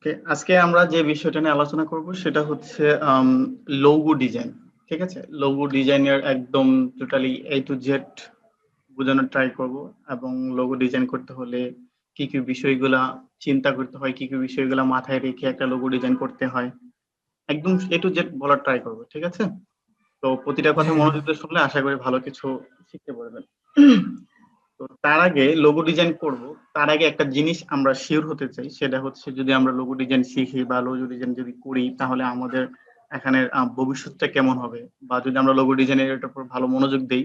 ওকে, আজকে আমরা যে বিষয়টা নিয়ে আলোচনা করব সেটা হচ্ছে লোগো ডিজাইন। ঠিক আছে, লোগো ডিজাইনের একদম টোটালি এ টু জেড বোঝানোর ট্রাই করব, এবং লোগো ডিজাইন করতে হলে কি কি বিষয়গুলা চিন্তা করতে হয়, কি কি বিষয়গুলা মাথায় রেখে একটা লোগো ডিজাইন করতে হয়, একদম এ টু জেড বলার ট্রাই করব। ঠিক আছে, তো প্রতিটা জি কথা মনোযোগ দিয়ে শুনলে আশা করি ভালো কিছু শিখতে পারবেন। তো তার আগে লোগো ডিজাইন করব, তার আগে একটা জিনিস আমরা শিওর হতে চাই, সেটা হচ্ছে যদি আমরা লোগো ডিজাইন শিখি বা লোগো ডিজাইন যদি করি তাহলে আমাদের এখানে ভবিষ্যৎটা কেমন হবে, বা যদি আমরা লোগো ডিজাইনের উপর ভালো মনোযোগ দেই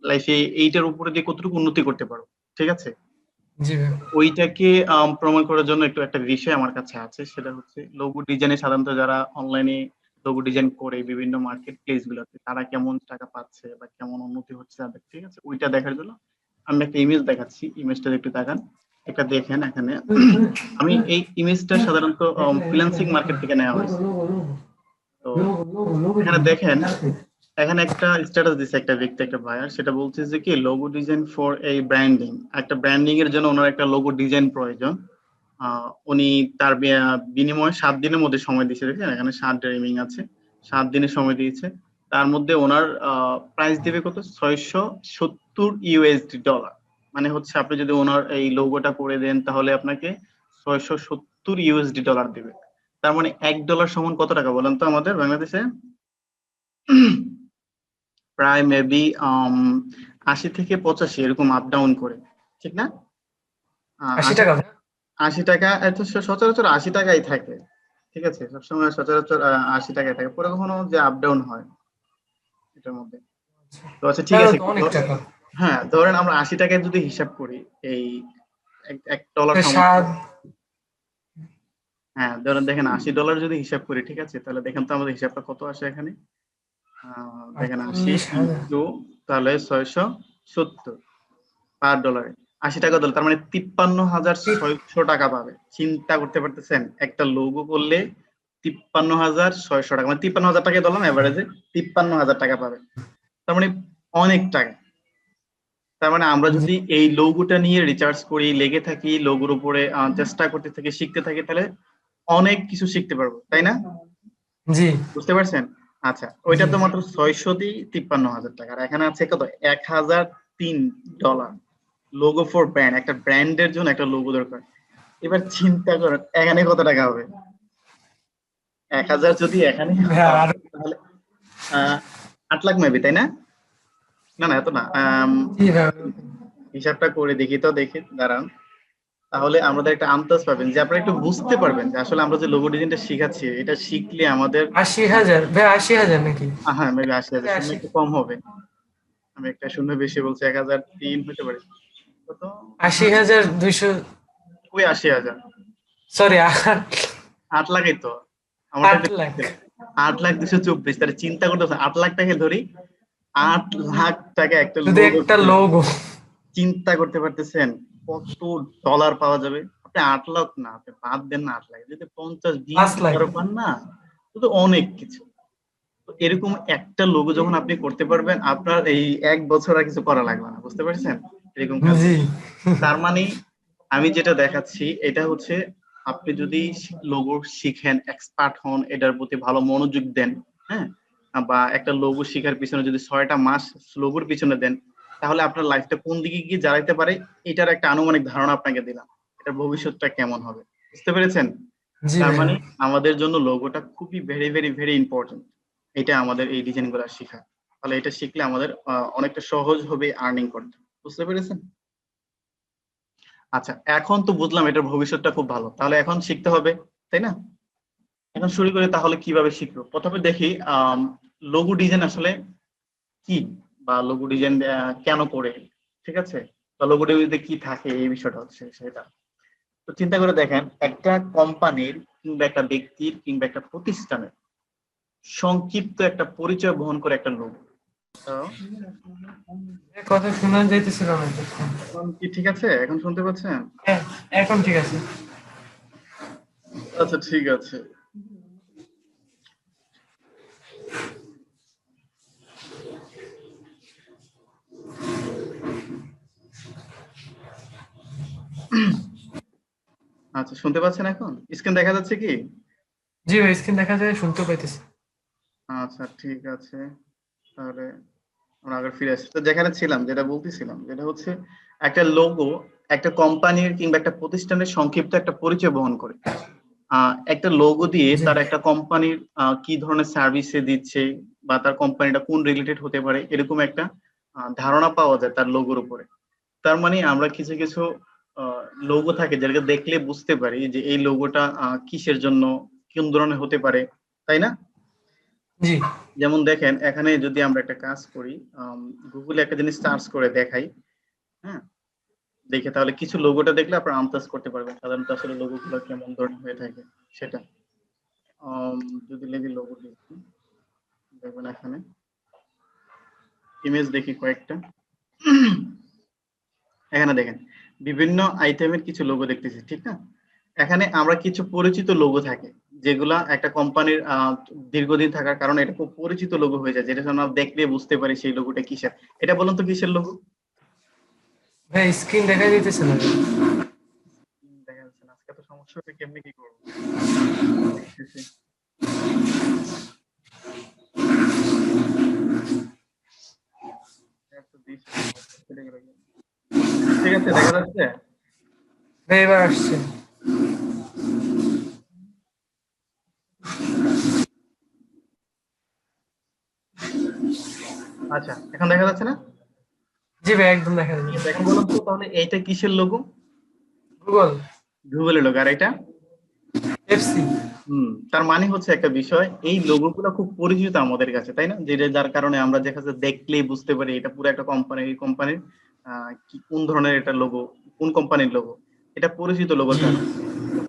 লাইফে এইটার উপরে দিয়ে কতটুকু উন্নতি করতে পারবো। ঠিক আছে, জি ভাই। ওইটাকে প্রমাণ করার জন্য একটু একটা বিষয় আমার কাছে আছে, সেটা হচ্ছে লোগো ডিজাইনে সাধারণত যারা অনলাইনে লোগো ডিজাইন করে বিভিন্ন মার্কেট প্লেস গুলোতে তারা কেমন টাকা পাচ্ছে বা কেমন উন্নতি হচ্ছে তাদের। ঠিক আছে, ওইটা দেখার জন্য আমি একটা ইমেজ দেখাচ্ছি, ইমেজটা একটু দেখান। একটা দেখেন এখানে, আমি এই ইমেজটা সাধারণত ফ্রিল্যান্সিং মার্কেট থেকে নেওয়া হয়েছে। তো এখানে দেখেন, এখানে একটা স্ট্যাটাস দিছে একটা ব্যক্তি, একটা বায়ার, সেটা বলছে যে কি লোগো ডিজাইন ফর এই ব্র্যান্ডিং, একটা ব্র্যান্ডিং এর জন্য ওনার একটা লোগো ডিজাইন প্রয়োজন। উনি তার বিনিময়ে 7 দিনের মধ্যে সময় দিয়েছে। দেখেন এখানে 7 টাইমিং আছে, 7 দিনের সময় দিয়েছে। তার মধ্যে ওনার প্রাইস দিবে কত, $670। মানে হচ্ছে আপনি যদি ওনার এই লোগোটা করে দেন তাহলে আপনাকে $670 দিবে। তার মানে $1 সমান কত টাকা বলেন তো আমাদের বাংলাদেশে? প্রায় মেবি 80 থেকে 85 এরকম আপ ডাউন করে, ঠিক না? 80 আশি, টাকা ভাই। 80 টাকা এত সচরাচর 80 টাকাই থাকে। ঠিক আছে, সবসময় সচরাচর 80 টাকায় থাকে, পরে কখনো যে আপ ডাউন হয় এটার মধ্যে। তো আচ্ছা ঠিক তাহলে আছে, তো অনেক টাকা। হ্যাঁ ধরেন আমরা 80 টাকায় যদি হিসাব করি, এই $1 সমান, স্বাদ। হ্যাঁ ধরেন দেখেন $80 যদি হিসাব করি, ঠিক আছে, তাহলে দেখেন তো আমাদের হিসাবটা কত আসে এখানে। দেখেন 80 48,000। ইন্টু, তাহলে 670 পার ডলারে, $80 তার মানে 53,600 টাকা পাবে। চিন্তা করতে পারতেছেন, একটা লোগো করলে 53,600 টাকা, মানে 53,000 টাকায় ধরলাম এভারেজে, 53,000 টাকা পাবে। তার মানে অনেক টাকা। তার মানে আমরা জি যদি এই লোগোটা নিয়ে রিসার্চ করি, লেগে থাকি লোগোর উপরে, চেষ্টা করতে থাকি, শিখতে থাকি, তাহলে অনেক কিছু শিখতে পারবো, তাই না? জি বুঝতে পারছেন? আচ্ছা, জি। ওইটা তো মাত্র 600 দিয়ে 53,000 টাকা, আর এখানে আছে কত, $1,003। লোগো ফর ব্র্যান্ড, একটা ব্র্যান্ডের জন্য একটা লোগো দরকার। এবার চিন্তা করেন এখানে কত টাকা হবে। 1,000 যদি এখানে ভাই আর হয় তাহলে 8 লাখ মেবি, তাই না? না না, এত না। জি ভাই। হিসাবটা করে দেখি তো, দেখি দাঁড়ান। তাহলে আমাদের একটা আন্দাজ পাবেন, যে আপনারা একটু বুঝতে পারবেন যে আসলে আমরা যে লোগো ডিজাইনটা শিখাচ্ছি এটা শিখলে আমাদের 80,000 ভাই, 80,000 নাকি? হ্যাঁ মেবি 80,000, শূন্য 80। একটু কম হবে। আমি একটা শূন্য বেশি বলছি, 1,003 হতে পারে। কত? 80,200। ওই 80,000, সরি, 8 লাখই তো আমারটা। 8 লাখ। 8,224, তাহলে চিন্তা করতেছেন, 8 লাখ টাকা ধরি, 8 লাখ টাকা একটা শুধু লোগো একটা করে। লোগো। চিন্তা করতে পারতেছেন কত ডলার পাওয়া যাবে। আপনি 8 লাখ না, আপনি বাদ দেন না, 8 লাখ যদি 50, 20, 5 লাখ। 12 পান না, তো অনেক কিছু। তো এরকম একটা লোগো যখন আপনি করতে পারবেন, আপনার এই 1 বছর আর কিছু করা লাগবে না, বুঝতে পারছেন? এরকম কাজ। জি তার মানে আমি যেটা দেখাচ্ছি এটা হচ্ছে, আপনি যদি লোগো শিখেন, এক্সপার্ট হন, এটার প্রতি ভালো মনোযোগ দেন, হ্যাঁ, বা একটা লোগো শিখার পিছনে যদি 6টা মাস লোগোর পিছনে দেন, তাহলে আপনার লাইফটা কোন দিকে গিয়ে দাঁড়াইতে পারে এটার একটা আনুমানিক ধারণা আপনাকে দিলাম, এটার ভবিষ্যৎটা কেমন হবে। বুঝতে পেরেছেন? জি তার ভাই। মানে আমাদের জন্য লোগোটা খুবই ভেরি ভেরি ভেরি ইম্পর্টেন্ট। এটা আমাদের এই ডিজাইন গুলা শেখা, তাহলে এটা শিখলে আমাদের অনেকটা সহজ হবে আর্নিং করতে। বুঝতে পেরেছেন? আচ্ছা, এখন তো বুঝলাম এটার ভবিষ্যৎটা খুব ভালো, তাহলে এখন শিখতে হবে, তাই না? এখন শুরু করি, তাহলে কিভাবে শিখবো। প্রথমে দেখি লোগো ডিজাইন আসলে কি, বা লোগো ডিজাইন কেন করে, ঠিক আছে, বা লোগো ডিজাইনে কি থাকে, এই বিষয়টা হচ্ছে সেটা। তো চিন্তা করে দেখেন, একটা কোম্পানির কিংবা একটা ব্যক্তির কিংবা একটা প্রতিষ্ঠানের সংক্ষিপ্ত একটা পরিচয় বহন করে একটা লোগো। তো কথা শোনা যাইতেছিল না এতক্ষণ। এখন কি ঠিক আছে? এখন শুনতে পাচ্ছেন? হ্যাঁ, এখন ঠিক আছে। আচ্ছা ঠিক আছে। আচ্ছা, শুনতে পাচ্ছেন এখন? স্ক্রিন দেখা যাচ্ছে কি? জি ভাই, স্ক্রিন দেখা যায়, শুনতেও পাইতেছি। আচ্ছা, ঠিক আছে। তাহলে আমরা আবার ফিরে আসি। তো যেখানে ছিলাম, যেটা বলতেছিলাম, যেটা হচ্ছে একটা লোগো একটা কোম্পানির কিংবা একটা প্রতিষ্ঠানের সংক্ষিপ্ত একটা পরিচয় বহন করে। একটা লোগো দিয়ে জি তার একটা কোম্পানির কি ধরনের সার্ভিস সে দিচ্ছে বা তার কোম্পানিটা কোন রিলেটেড হতে পারে এরকম একটা ধারণা পাওয়া যায় তার লোগোর উপরে। তার মানে আমরা কিছু কিছু লোগো থাকে যেটাকে দেখলে বুঝতে পারি যে এই লোগোটা কিসের জন্য, কোন ধরনের হতে পারে, তাই না? জি যেমন দেখেন এখানে যদি আমরা একটা কাজ করি, গুগলে একটা জিনিস সার্চ করে দেখাই, হ্যাঁ, দেখে তাহলে কিছু লোগোটা দেখলে আপনারা আন্দাজ করতে পারবেন সাধারণত আসলে লোগো গুলো কেমন ধরনের হয়ে থাকে সেটা। আম, যদি লেগে লোগো দেখি, দেখবেন এখানে ইমেজ দেখি কয়েকটা। এখানে দেখেন বিভিন্ন আইটেমের কিছু লোগো দেখতেছি, ঠিক না? এখানে আমরা কিছু পরিচিত লোগো থাকে যেগুলা একটা কোম্পানির দীর্ঘদিন থাকার কারণে এটা খুব পরিচিত লোগো হয়ে যায়, যেটা আমরা দেখলে বুঝতে পারি সেই লোগোটা কিসের। এটা বলুন তো কিসের লোগো? ভাই, স্ক্রিন দেখা যাইতেছে না। দেখা যাচ্ছে না, আজকে তো সমস্যা হচ্ছে, কেমনি কি করবো? দেখতেছি। ঠিক আছে, দেখা যাচ্ছে। ভাই, এবার আসছে। আচ্ছা, এখন দেখা যাচ্ছে না? জি ভাই, একদম দেখা ঠিক যাচ্ছে। আছে, এখন বলুন তো তাহলে এইটা কিসের লোগো? গুগল। গুগলের লোগো। আর এটা? এফসি। তার মানে হচ্ছে একটা বিষয়, এই লোগো গুলো খুব পরিচিত আমাদের কাছে, তাই না? যেটা যার কারণে আমরা দেখা যাচ্ছে দেখলেই বুঝতে পারি এটা পুরো একটা কোম্পানি, এই কোম্পানির কি কোন ধরনের এটা লোগো, কোন কোম্পানির লোগো। এটা পরিচিত লোগোর জি কারণে।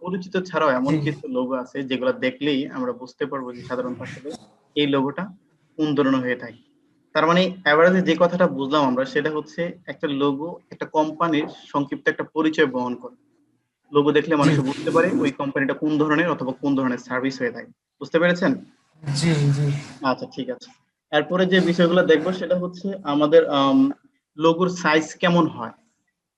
পরিচিত ছাড়াও এমন জি কিছু লোগো আছে যেগুলো দেখলেই আমরা বুঝতে পারবো যে সাধারণত আসলে এই লোগোটা কোন ধরনের হয়ে থাকে। তার মানে এভারেজে যে কথাটা বুঝলাম আমরা সেটা হচ্ছে একটা লোগো একটা কোম্পানির সংক্ষিপ্ত একটা পরিচয় বহন করে। লোগো দেখলে জি মানুষ বুঝতে পারে ওই কোম্পানিটা কোন ধরনের অথবা কোন ধরনের সার্ভিস হয়ে থাকে। বুঝতে পেরেছেন? জি জি আচ্ছা, ঠিক আছে। এরপরে যে বিষয়গুলো দেখবো সেটা হচ্ছে আমাদের লোগোর সাইজ কেমন হয়।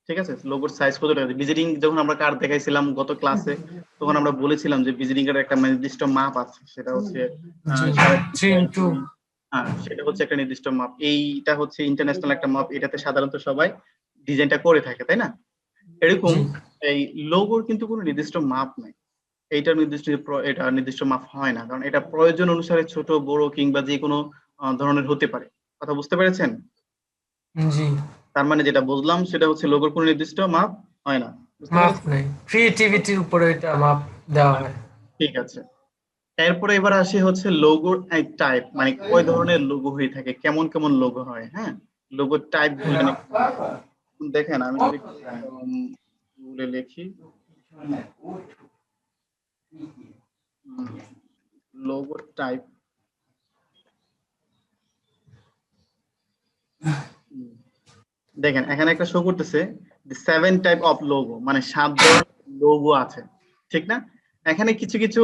ঠিক আছে, লোগোর সাইজ কতটা? ভিজিটিং যখন আমরা কার্ড দেখাইছিলাম গত ক্লাসে, তখন আমরা বলেছিলাম যে ভিজিটিং কার্ডের একটা নির্দিষ্ট মাপ আছে, সেটা হচ্ছে জি। 3.5 থ্রি বাই ইন্টু 2। হ্যাঁ, সেটা হচ্ছে একটা নির্দিষ্ট মাপ, এইটা হচ্ছে ইন্টারন্যাশনাল একটা মাপ, এটাতে সাধারণত সবাই ডিজাইনটা করে থাকে, তাই না? এরকম জি এই লোগোর কিন্তু কোনো নির্দিষ্ট মাপ নাই। এইটার নির্দিষ্ট এটা নির্দিষ্ট মাপ হয় না, কারণ এটা প্রয়োজন অনুসারে ছোট বড় কিংবা যে কোনো ধরনের হতে পারে। কথা বুঝতে পেরেছেন? জি। তার মানে যেটা বুঝলাম সেটা হচ্ছে লোগোর কোনো নির্দিষ্ট মাপ হয় না। বুঝতে মাপ পেরেছেন? নাই, ক্রিয়েটিভিটির উপরে এটা মাপ দেওয়া হয়। ঠিক আছে। এরপরে এবার আসি হচ্ছে লোগোর টাইপ, মানে কয় ধরনের লোগো হয়ে থাকে, কেমন কেমন লোগো হয়। হ্যাঁ, লোগোর টাইপ গুলো একটু দেখেন। আমি যদি গুগলে লিখি লোগো টাইপ, দেখেন এখানে একটা শো করতেছে সেভেন টাইপ অফ লোগো, মানে 7 ধরনের লোগো আছে, ঠিক না? এখানে কিছু কিছু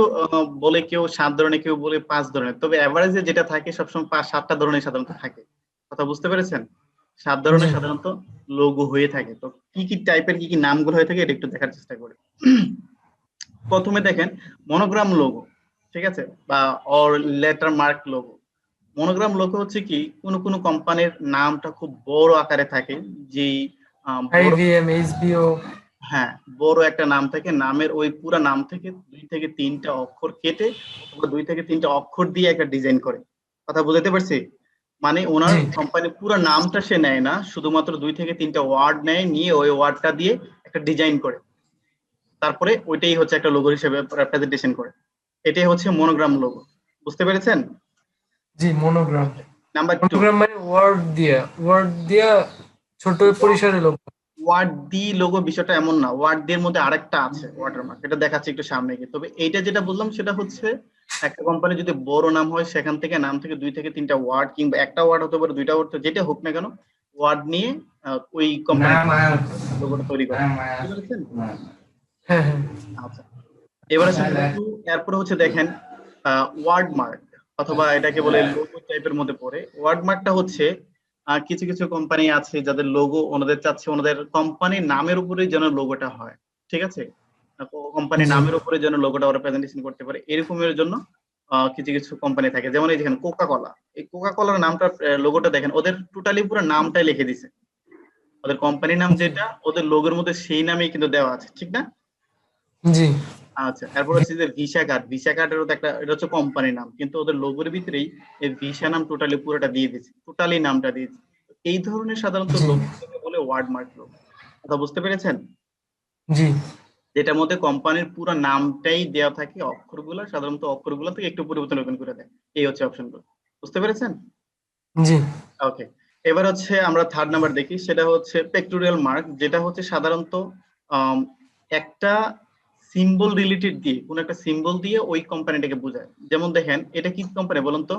বলে কেউ 7 ধরনের, কেউ বলে 5 ধরনের, তবে এভারেজে যেটা থাকে সবসময় 5-7টা ধরনের সাধারণত থাকে। কথা বুঝতে পেরেছেন? 7 জি ধরনের সাধারণত লোগো হয়ে থাকে। তো কি কি টাইপের কি কি নামগুলো হয়ে থাকে এটা একটু দেখার চেষ্টা করি। প্রথমে দেখেন মনোগ্রাম লোগো, ঠিক আছে, বা or letter mark logo. Monogram logo হচ্ছে কি কোন কোন কোম্পানির নামটা খুব বড় আকারে থাকে, যে বড়, আইভিএম, এইচবিও। হ্যাঁ, বড় একটা নাম থাকে, নামের ওই পুরো নাম থেকে 2 থেকে 3টা অক্ষর কেটে অথবা 2 থেকে 3টা অক্ষর দিয়ে একটা ডিজাইন করে। কথা বুঝাতে পারছি? মানে ওনার জি কোম্পানির পুরো নামটা সে নেয় না, শুধুমাত্র 2 থেকে 3টা ওয়ার্ড নেয়, নিয়ে ওই ওয়ার্ডটা দিয়ে একটা ডিজাইন করে, তারপরে ওইটাই হচ্ছে একটা লোগো হিসেবে রেপ্রেজেন্টেশন করে। এটাই হচ্ছে মনোগ্রাম লোগো। বুঝতে পেরেছেন? জি। মনোগ্রাম। নাম্বার 2, মনোগ্রাম মানে ওয়ার্ড দিয়া ছোট পরিসরে লোক। ওয়ার্ড দি লোগো বিষয়টা এমন না, ওয়ার্ড এর মধ্যে আরেকটা আছে ওয়াটারমার্ক, এটা দেখাচ্ছি একটু সামনে গিয়ে। তবে এইটা যেটা বললাম সেটা হচ্ছে একটা কোম্পানি যদি বড় নাম হয় সেখান থেকে নাম থেকে 2 থেকে 3টা ওয়ার্ড কিংবা একটা ওয়ার্ড হতে পারে, 2টা ওয়ার্ড, যেটা হোক না কেন, ওয়ার্ড নিয়ে ওই কোম্পানি লোগোটা তৈরি করে। বুঝতে পেরেছেন? হ্যাঁ হ্যাঁ। আচ্ছা, এবার আসেন কিন্তু এরপরে হচ্ছে দেখেন ওয়ার্ড মার্ক, অথবা এটাকে বলে লোগো টাইপের মধ্যে পড়ে। ওয়ার্ড মার্কটা হচ্ছে কিছু কিছু কোম্পানি আছে যাদের লোগো ওনাদের চাচ্ছে ওনাদের কোম্পানির নামের উপরেই যেন লোগোটা হয়, ঠিক আছে? কোম্পানির জি নামের উপরে যেন লোগোটা ওরা প্রেজেন্টেশন করতে পারে, এরকমের জন্য কিছু কিছু কোম্পানি থাকে। যেমন এই দেখেন কোকা কোলা, এই কোকা কোলার নামটা, লোগোটা দেখেন ওদের টোটালি পুরো নামটাই লিখে দিছে, ওদের কোম্পানির নাম জি যেটা ওদের লোগোর মধ্যে সেই নামেই কিন্তু দেওয়া আছে, ঠিক না? জি আচ্ছা, এরপর হচ্ছে যে ভিসা কার্ড, ভিসা কার্ডেরও তো একটা, এটা হচ্ছে কোম্পানির নাম, কিন্তু ওদের লোগোর ভিতরেই এই ভিসা নাম টোটালি পুরোটা দিয়ে দিচ্ছে, টোটালি নামটা দিয়েছে। এই ধরনের সাধারণত জি লোগো বলে ওয়ার্ড মার্ক লোগো। কথা বুঝতে পেরেছেন? জি যেটার মধ্যে কোম্পানির পুরো নামটাই দেওয়া থাকে, অক্ষরগুলো সাধারণত অক্ষরগুলো থেকে একটু পরিবর্তন করে দেয়। এই হচ্ছে অপশনগুলো, বুঝতে পেরেছেন? জি ওকে, এবার হচ্ছে আমরা থার্ড নাম্বার দেখি, সেটা হচ্ছে পেক্টোরিয়াল মার্ক, যেটা হচ্ছে সাধারণত আম, একটা সিম্বল রিলেটেড দিয়ে, কোন একটা সিম্বল দিয়ে ওই কোম্পানিটাকে বোঝায়। যেমন দেখেন এটা কি কোম্পানি বলুন তো?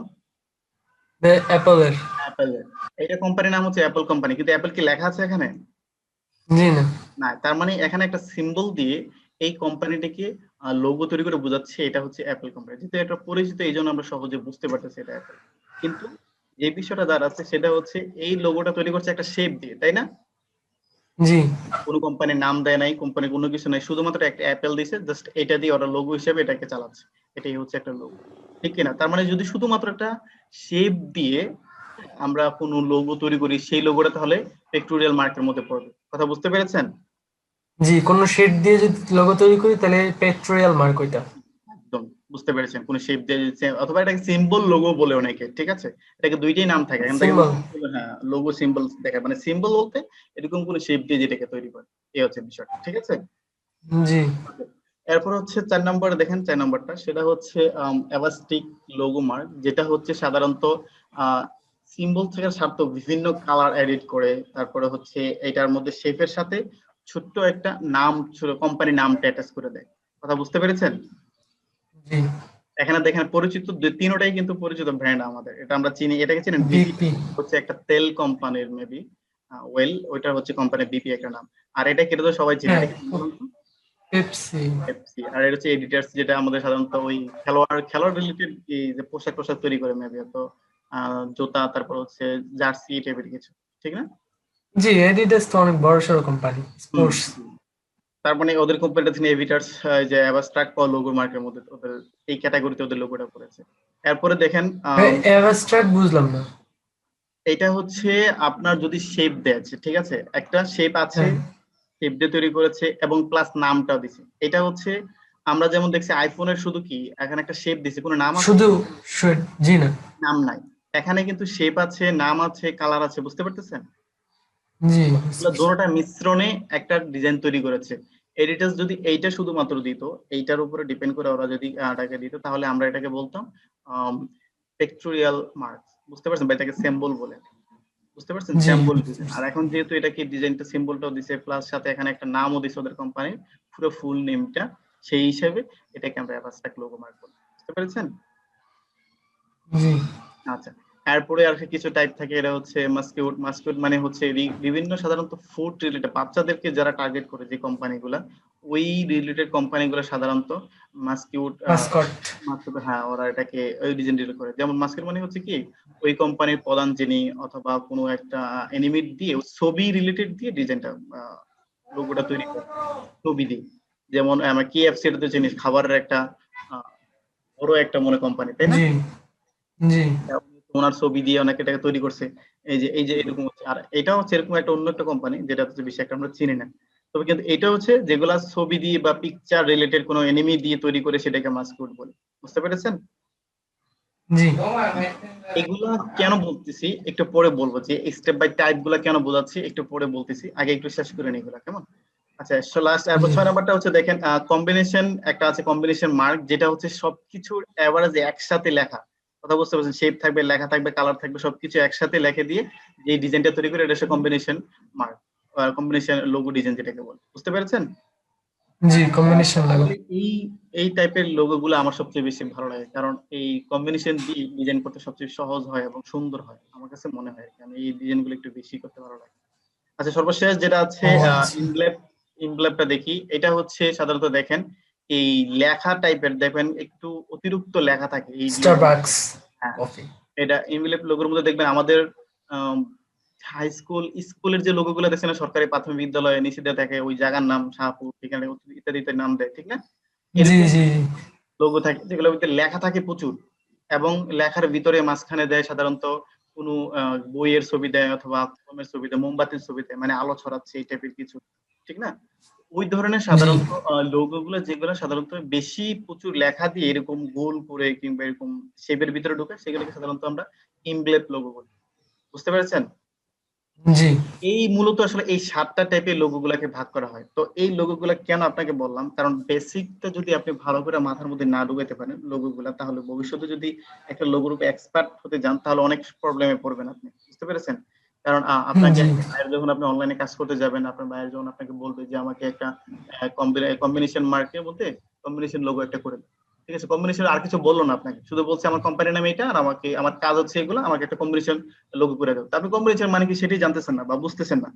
অ্যাপলের। অ্যাপেল। এটা কোম্পানির নাম হচ্ছে অ্যাপল কোম্পানি, কিন্তু অ্যাপল কি লেখা আছে এখানে? জি না। না, তার মানে এখানে একটা সিম্বল দিয়ে এই কোম্পানিটাকে লোগো তৈরি করে বোঝাচ্ছে এটা হচ্ছে অ্যাপল কোম্পানি, যেহেতু এটা পরিচিত এই জন্য আমরা সহজে বুঝতে পারতেছি এটা অ্যাপল। কিন্তু যে বিষয়টা দাঁড়াচ্ছে সেটা হচ্ছে এই লোগোটা তৈরি করছে একটা শেপ দিয়ে, তাই না? জি কোনো কোম্পানির নাম দেয় নাই, কোম্পানি কোনো কিছু নাই, শুধুমাত্র একটা অ্যাপেল দিছে, জাস্ট এটা দিয়ে ওরা লোগো হিসেবে এটাকে চালাচ্ছে। এটাই হচ্ছে একটা লোগো, ঠিক কিনা? তার মানে যদি শুধুমাত্র একটা শেপ দিয়ে আমরা কোনো লোগো তৈরি করি, সেই লোগোটা তাহলে পেক্টোরিয়াল মার্কের মধ্যে পড়বে। কথা বুঝতে পেরেছেন? জি, কোনো শেড দিয়ে যদি লোগো তৈরি করি তাহলে পেট্রোয়াল মার্ক ওইটা। একদম বুঝতে পেরেছেন, কোন শেপ দিয়ে অথবা এটাকে সিম্বল লোগো বলে অনেকে, ঠিক আছে? এটাকে দুইটাই নাম থাকে, এখান থেকে সিম্বল। হ্যাঁ লোগো সিম্বল দেখায়, মানে সিম্বল বলতে এরকম কোন শেপ দিয়ে যেটাকে তৈরি করে, এই হচ্ছে বিষয়টা, ঠিক আছে? জি Okay. এরপর হচ্ছে 4 নম্বর, দেখেন 4 নম্বরটা, সেটা হচ্ছে অ্যাভাস্টিক লোগো মার্ক, যেটা হচ্ছে সাধারণত সিম্বল থেকে সার্থ বিভিন্ন কালার এডিট করে, তারপরে হচ্ছে এটার মধ্যে শেপের সাথে ছোট্ট একটা নাম, ছোট কোম্পানি নামটা অ্যাটাচ করে দেয়। কথা বুঝতে পেরেছেন? জি। এখানে দেখেন পরিচিত তিনোটাই কিন্তু পরিচিত ব্র্যান্ড আমাদের, এটা আমরা চিনি, এটাকে চিনেন বিপি, বিপি। হচ্ছে একটা তেল কোম্পানির মেবি, ওয়েল ওইটা হচ্ছে কোম্পানি বিপি একটা নাম। আর এটা কেটে তো সবাই চিনে, হ্যাঁ, এটা কি বলুন তো? পেপসি। এফসি। আর এটা হচ্ছে এডিটার্স, যেটা আমাদের সাধারণত ওই খেলোয়াড় রিলেটেড এই যে পোশাক টোশাক তৈরি করে মেবি, তো জুতা, তারপর হচ্ছে জার্সি টাইপের কিছু, ঠিক না? জি, এডিডাস তো অনেক বড় সড়ো কোম্পানি হুম স্পোর্টস। হুম। তার মানে ওদের কোম্পানিটা থেকে এডিটার্স, যে অ্যাবাস্ট্রাক্ট লোগো মার্কের মধ্যে ওদের এই ক্যাটাগরিতে ওদের লোগোটা পড়েছে। এরপরে দেখেন অ্যাবস্ট্রাক্ট বুঝলাম না। এটা হচ্ছে আপনার যদি শেপ দেয় আছে, ঠিক আছে, একটা শেপ আছে, হ্যাঁ, শেপ দিয়ে তৈরি করেছে এবং প্লাস নামটাও দিছে। এটা হচ্ছে আমরা যেমন দেখছি আইফোনের শুধু কি এখানে একটা শেপ দিছে, কোনো নাম আছে? শুধু জি না। নাম নাই। এখানে কিন্তু শেপ আছে, নাম আছে, কালার আছে, বুঝতে পারতেছেন? জি বুঝতে এগুলো পারছি। দুটোটা মিশ্রণে একটা ডিজাইন তৈরি করেছে। এডিটরস যদি এইটা শুধুমাত্র দিত, এইটার উপরে ডিপেন্ড করে ওরা যদি এটাকে দিত, তাহলে আমরা এটাকে বলতাম পেক্টোরিয়াল মার্ক, বুঝতে পারছেন? বা এটাকে সিম্বল বলে, বুঝতে পারছেন? জি সিম্বল বুঝতে ডিজাইন। আর পারছি। এখন যেহেতু এটাকে ডিজাইনটা সিম্বলটাও দিছে, প্লাস সাথে এখানে একটা নামও দিছে ওদের কোম্পানির পুরো ফুল নেমটা, সেই হিসাবে এটাকে আমরা অ্যাবাস্ট্রাক্ট লোগো মার্ক বলি, বুঝতে পেরেছেন? জি আচ্ছা, এরপরে আর কিছু টাইপ থাকে, এটা হচ্ছে মাস্কিউট। মাস্কিউট মানে হচ্ছে বিভিন্ন সাধারণত ফুড রিলেটেড বাচ্চাদেরকে যারা টার্গেট করে যে কোম্পানিগুলা, ওই রিলেটেড কোম্পানিগুলো সাধারণত মাস্কিউট, মাস্কট। মাস্কিউট, হ্যাঁ ওরা এটাকে ওই ডিজাইন ডিল করে। যেমন মাস্কিউট মানে হচ্ছে কি ওই কোম্পানির প্রধান যিনি অথবা কোনো একটা এনিমেট দিয়ে ছবি রিলেটেড দিয়ে ডিজাইনটা, লোগোটা তৈরি করে ছবি দিয়ে। যেমন আমরা কেএফসি, এটা তো জিনিস খাবারের একটা বড় একটা মনে কোম্পানি, তাই না? জি জি ওনার ছবি দিয়ে অনেকে এটাকে তৈরি করছে। এই যে এরকম হচ্ছে, আর এটা হচ্ছে এরকম একটা অন্য একটা কোম্পানি যেটা হচ্ছে বেশি একটা আমরা চিনি না। তবে কিন্তু এটা হচ্ছে যেগুলা ছবি দিয়ে বা পিকচার রিলেটেড কোনো এনিমি দিয়ে তৈরি করে, সেটাকে মাস্কুট বলে, বুঝতে পেরেছেন? জি এগুলা কেন বলতেছি একটু পরে বলবো, যে স্টেপ বাই টাইপ গুলা কেন বোঝাচ্ছি একটু পরে বলতেছি, আগে একটু শেষ করে নিই এগুলা, কেমন? আচ্ছা, লাস্ট এরপর জি 6 নম্বরটা হচ্ছে দেখেন কম্বিনেশন, একটা আছে কম্বিনেশন মার্ক, যেটা হচ্ছে সবকিছুর এভারেজ একসাথে লেখা। কথা বুঝতে পারছেন? শেপ থাকবে, লেখা থাকবে, কালার থাকবে, সবকিছু একসাথে লিখে দিয়ে যে ডিজাইনটা তৈরি করে, এটা হচ্ছে combination mark, combination logo design যেটাকে বলে, বুঝতে পেরেছেন? জি কম্বিনেশন লাগো। আসলে এই এই টাইপের লোগো গুলো আমার সবচেয়ে বেশি ভালো লাগে, কারণ এই কম্বিনেশন দিয়ে ডিজাইন করতে সবচেয়ে সহজ হয় এবং সুন্দর হয় আমার কাছে মনে হয় আর কি। আমি এই ডিজাইন গুলো একটু বেশি করতে ভালো লাগে। আচ্ছা, সর্বশেষ যেটা আছে ও আচ্ছা। ইনগ্লেভ, ইনগ্লেভটা দেখি। এটা হচ্ছে সাধারণত দেখেন এই লেখা টাইপের, দেখবেন একটু অতিরিক্ত লেখা থাকে এই ডিজাইন। স্টারবাকস হ্যাঁ, কফি। এটা ইনগ্লেভ লোগোর মধ্যে দেখবেন আমাদের হাই স্কুল স্কুলের যে লোগোগুলো দেখছেন না, সরকারি প্রাথমিক বিদ্যালয়ে নিচে দিয়ে থাকে ওই জায়গার নাম শাহপুর, ঠিকানা ইত্যাদি ইত্যাদি নাম দেয়, ঠিক না? জি এরকম জি লোগো থাকে যেগুলোর ভিতরে লেখা থাকে প্রচুর, এবং লেখার ভিতরে মাঝখানে দেয় সাধারণত কোনো বইয়ের ছবি দেয় অথবা কলমের ছবি দেয়, মোমবাতির ছবি দেয়, মানে আলো ছড়াচ্ছে এই টাইপের কিছু, ঠিক না? ওই ধরনের জি সাধারণত লোগো গুলো যেগুলো সাধারণত বেশি প্রচুর লেখা দিয়ে এরকম গোল করে কিংবা এরকম শেপের ভিতরে ঢোকে, সেগুলোকে সাধারণত আমরা ইমগ্লেভ লোগো বলি। বুঝতে পেরেছেন? জি এই মূলত আসলে এই ৭টা টাইপের লোগো গুলাকে ভাগ করা হয়। তো এই লোগো গুলা কেন আপনাকে বললাম, কারণ বেসিকটা যদি আপনি ভালো করে মাথার মধ্যে না ঢুকাইতে পারেন লোগো গুলা, তাহলে ভবিষ্যতে যদি একটা লোগোর উপর এক্সপার্ট হতে যান তাহলে অনেক প্রবলেমে পড়বেন আপনি। বুঝতে পেরেছেন? কারণ আপনাকে জি একটা বাইরে যখন আপনি অনলাইনে কাজ করতে যাবেন, আপনার বাইরে যখন আপনাকে বলবে যে আমাকে একটা কম্বিনেশন মার্কের মধ্যে কম্বিনেশন লোগো একটা করে দাও। ঠিক আছে, কম্বিনেশন আর কিছু বললো না আপনাকে, শুধু বলছে আমার কোম্পানির নাম এটা আর আমাকে আমার কাজ হচ্ছে এগুলো, আমাকে একটা কম্বিনেশন লোগো করে দাও। তো আপনি কম্বিনেশন মানে কি সেটাই জানতেছেন না বা বুঝতেছেন না,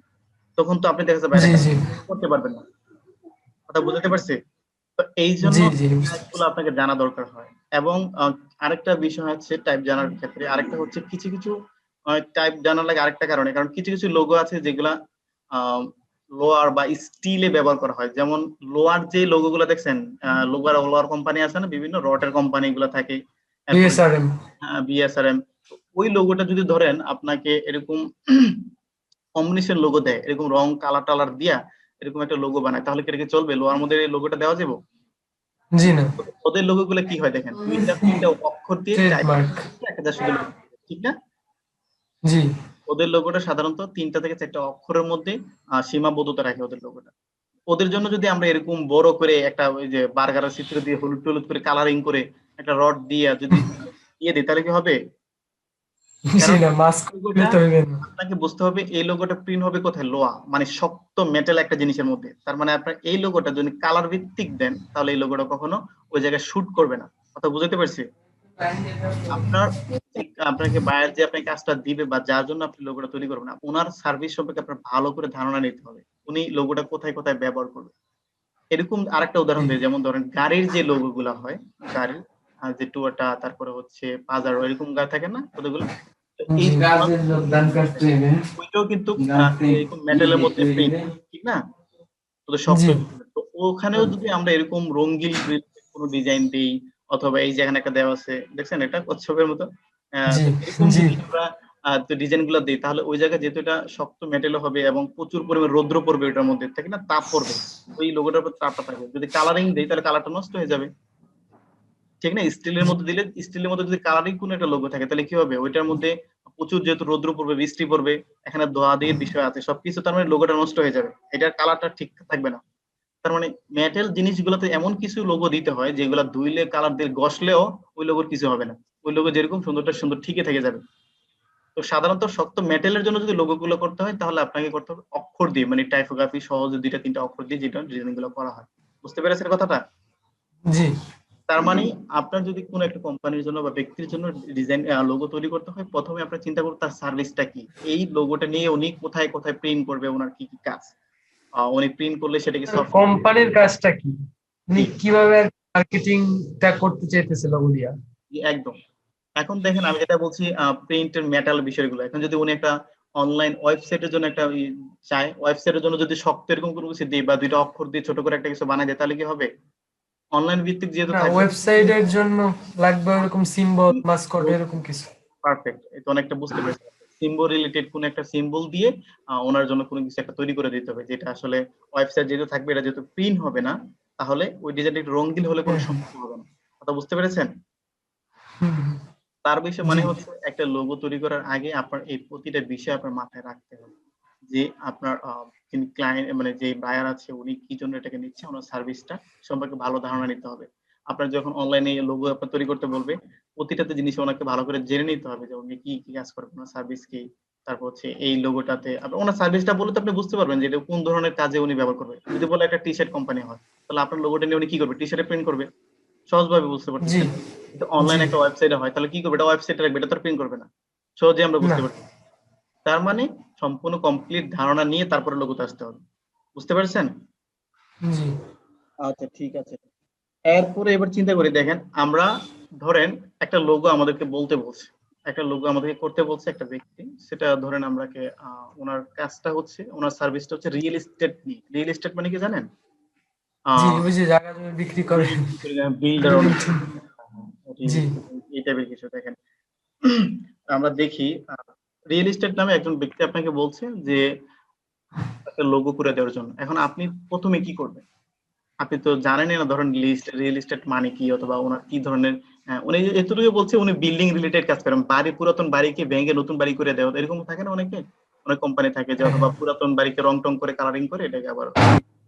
তখন তো আপনি দেখা যাচ্ছে বাইরে জি কাজ জি করতে পারবেন না। কথা বুঝতে পারছি? তো এই জন্য জি জি টাইপগুলো আপনাকে জানা দরকার হয়। এবং আরেকটা বিষয় হচ্ছে টাইপ জানার ক্ষেত্রে, আরেকটা হচ্ছে কিছু কিছু টাইপ জানার লাগে আরেকটা কারণে, কারণ কিছু কিছু লোগো আছে যেগুলা লোয়ার বা স্টিলে ব্যবহার করা হয়। যেমন লোয়ার যে লোগো গুলো দেখছেন, লোয়ার লোয়ার কোম্পানি আছে না, বিভিন্ন রটের কোম্পানি গুলো থাকে, এরপরে বিএসআরএম বিএসআরএম, ওই লোগোটা যদি ধরেন আপনাকে এরকম কম্বিনেশন লোগো দেয়, এরকম রং কালার টালার দিয়া এরকম একটা লোগো বানায়, তাহলে কি এটা কি চলবে? লোয়ার মধ্যে এই লোগোটা দেওয়া যাবে? জি না ওদের লোগো গুলো কি হয় দেখেন, দুইটা তিনটা অক্ষর দিয়ে টাইপ ট্রেডমার্ক একটা শুধু logo, ঠিক না? জি ওদের লোগোটা সাধারণত ৩টা থেকে ৪টা অক্ষরের মধ্যে সীমাবদ্ধতা রাখে ওদের লোগোটা। ওদের জন্য যদি আমরা এরকম বড় করে একটা ওই যে বার্গারের চিত্র দিয়ে হলুদ টলুদ করে কালারিং করে একটা রড দিয়ে যদি দিয়ে দিই তাহলে কি হবে? জি কারণ না মাস্ক লোগোটা তো হইবে না আপনাকে বুঝতে হবে এই লোগোটা প্রিন্ট হবে কোথায়, লোহা মানে শক্ত মেটাল একটা জিনিসের মধ্যে। তার মানে আপনার এই লোগোটা যদি কালার ভিত্তিক দেন তাহলে এই লোগোটা কখনো ওই জায়গায় শুট করবে না। কথা বুঝতে পারছি? আপনার আপনাকে বায়ার যে আপনাকে কাজটা দিবে বা যার জন্য আপনি লোগোটা তৈরি করবেন, ওনার সার্ভিস সম্পর্কে আপনার ভালো করে ধারণা নিতে হবে। উনি লোগোটা কোথায় কোথায় ব্যবহার করবে। এরকম আরেকটা উদাহরণ জি দেই, যেমন ধরেন গাড়ির যে লোগো গুলা হয়, গাড়ির যে টুয়োটা, তারপরে হচ্ছে পাজারো, এরকম গাড়ি থাকে না কতগুলো? তো এই জি ধরনের ওইটাও কিন্তু এরকম মেটালের মধ্যে প্রিন্ট, ঠিক না? তো শক্ত জি তো ওখানেও যদি আমরা এরকম রঙিন কোনো ডিজাইন দিই, অথবা এই যেখানে একটা দেওয়া আছে দেখছেন এটা কচ্ছপের মতো, জি তো এরকম জি যদি আমরা ডিজাইন গুলো দিই তাহলে ওই জায়গায় যেহেতু এটা শক্ত মেটেল হবে এবং প্রচুর পরিমাণ রৌদ্র পড়বে ওটার মধ্যে, ঠিক না? তাপ পড়বে, ওই লোগোটার উপর তাপটা থাকবে। যদি কালারিং দিই তাহলে কালারটা নষ্ট হয়ে যাবে, ঠিক না? স্টিলের জি মধ্যে দিলে, স্টিলের মধ্যে যদি কালারিং কোনো একটা লোগো থাকে তাহলে কি হবে, ওইটার মধ্যে প্রচুর যেহেতু রৌদ্র পড়বে, বৃষ্টি পড়বে, এখানে ধোয়া দিয়ের বিষয় আছে সবকিছু, তার মানে লোগোটা নষ্ট হয়ে যাবে, এটার কালারটা ঠিক থাকবে না। তার মানে মেটাল জিনিসগুলোতে এমন কিছু লোগো দিতে হয় যেগুলো ধুইলে কালার দিয়ে ঘষলেও ওই লোগোর কিছু হবে না, ওই লোগো যেরকম সুন্দরটা সুন্দর ঠিকই থেকে যাবে। তো সাধারণত শক্ত মেটালের জন্য যদি লোগো গুলো করতে হয় তাহলে আপনাকে করতে হবে অক্ষর দিয়ে, মানে টাইপোগ্রাফি সহজে ২টা ৩টা অক্ষর দিয়ে যেটা ডিজাইন গুলো করা হয়। বুঝতে পেরেছেন কথাটা? জি তার মানে আপনার যদি কোনো একটা কোম্পানির জন্য বা ব্যক্তির জন্য ডিজাইন লোগো তৈরি করতে হয়, প্রথমে আপনার চিন্তা করুন তার সার্ভিসটা কি, এই লোগোটা নিয়ে উনি কোথায় কোথায় প্রিন্ট করবে, ওনার কি কি কাজ, উনি প্রিন্ট করলে সেটাকে সফটওয়্যার, কোম্পানির কাজটা কি উনি জি কিভাবে মার্কেটিংটা করতে চাইতেছে লোগো দিয়া জি, একদম। এখন দেখেন আমি যেটা বলছি প্রিন্ট এর মেটাল বিষয়গুলো, এখন যদি উনি একটা অনলাইন ওয়েবসাইটের জন্য একটা চায়, ওয়েবসাইটের জন্য যদি শক্ত এরকম কোনো কিছু দিই বা ২টা অক্ষর দিয়ে ছোট করে একটা কিছু বানাই দেয় তাহলে কি হবে? অনলাইন ভিত্তিক যেহেতু না থাকবে, ওয়েবসাইটের জন্য লাগবে ওরকম সিম্বল মাসকট এরকম কিছু পারফেক্ট, এটা অনেকটা বুঝতে পেরেছি। সিম্বল রিলেটেড কোন একটা সিম্বল দিয়ে ওনার জন্য কোনো কিছু একটা তৈরি করে দিতে হবে, যেটা আসলে ওয়েবসাইট যেহেতু থাকবে, এটা যেহেতু প্রিন্ট হবে না, তাহলে ওই ডিজাইনটা একটু রঙিন হলে কোনো হ্যাঁ হ্যাঁ সমস্যা হবে না। কথা বুঝতে পেরেছেন? হুম, হুম, তার বিষয় জি মানে হচ্ছে একটা লোগো তৈরি করার আগে আপনার এই প্রতিটা বিষয় আপনার মাথায় রাখতে হবে, যে আপনার যিনি ক্লায়েন্ট মানে যে বায়ার আছে উনি কি জন্য এটাকে নিচ্ছে, ওনার সার্ভিসটা সম্পর্কে ভালো ধারণা নিতে হবে। আপনার যখন অনলাইনে লোগো আপনার তৈরি করতে বলবে, প্রতিটাতে জিনিস ওনাকে ভালো করে জেনে নিতে হবে যে উনি কি কি কাজ করবেন, ওনার সার্ভিস কি। তারপর হচ্ছে এই লোগোটাতে আপনার ওনার সার্ভিসটা বলে তো আপনি বুঝতে পারবেন যে এটা কোন ধরনের কাজে উনি ব্যবহার করবে। যদি বলে একটা টি শার্ট কোম্পানি হয়, তাহলে আপনার লোগোটা নিয়ে উনি কি করবে, টি শার্টে প্রিন্ট করবে, সহজভাবে বুঝতে জি পারতেছেন। কিন্তু জি অনলাইন একটা ওয়েবসাইটে হয় তাহলে কি করবে, এটা ওয়েবসাইটে রাখবে, এটা তো প্রিন্ট করবে না, সহজে আমরা না বুঝতে পারছি। তার মানে সম্পূর্ণ কমপ্লিট ধারণা নিয়ে তারপরে লোগোতে আসতে হবে। বুঝতে পারছেন? জি আচ্ছা ঠিক আছে। এরপরে এবার চিন্তা করি, দেখেন আমরা ধরেন একটা লোগো আমাদেরকে বলতে বলছে, একটা লোগো আমাদেরকে করতে বলছে একটা ব্যক্তি, সেটা ধরেন আমরাকে ওনার কাজটা হচ্ছে, ওনার সার্ভিসটা হচ্ছে রিয়েল এস্টেট নিয়ে। রিয়েল এস্টেট মানে কি জানেন? জি, আহ ওই যে জায়গা জমি বিক্রি করে। বিল্ডার অনেক, রিয়েলটর। রিয়েল জি এস্টেট এই টাইপের কিছু। দেখেন আমরা দেখি রিয়েল এস্টেট নামে একজন ব্যক্তি আপনাকে বলছে যে একটা লোগো করে দেওয়ার জন্য। এখন আপনি প্রথমে কি করবেন? আপনি তো জানেনই না ধরেন রিয়েল এস্টেট মানে কি, অথবা ওনার কি ধরনের। উনি এতটুকু বলছে উনি বিল্ডিং রিলেটেড কাজ করেন, বাড়ি পুরাতন বাড়িকে ভেঙে নতুন বাড়ি করে দেওয়া, এরকম থাকে না অনেকে, অনেক কোম্পানি থাকে যে, হ্যাঁ অথবা হ্যাঁ পুরাতন বাড়িকে রং টং করে কালারিং করে এটাকে আবার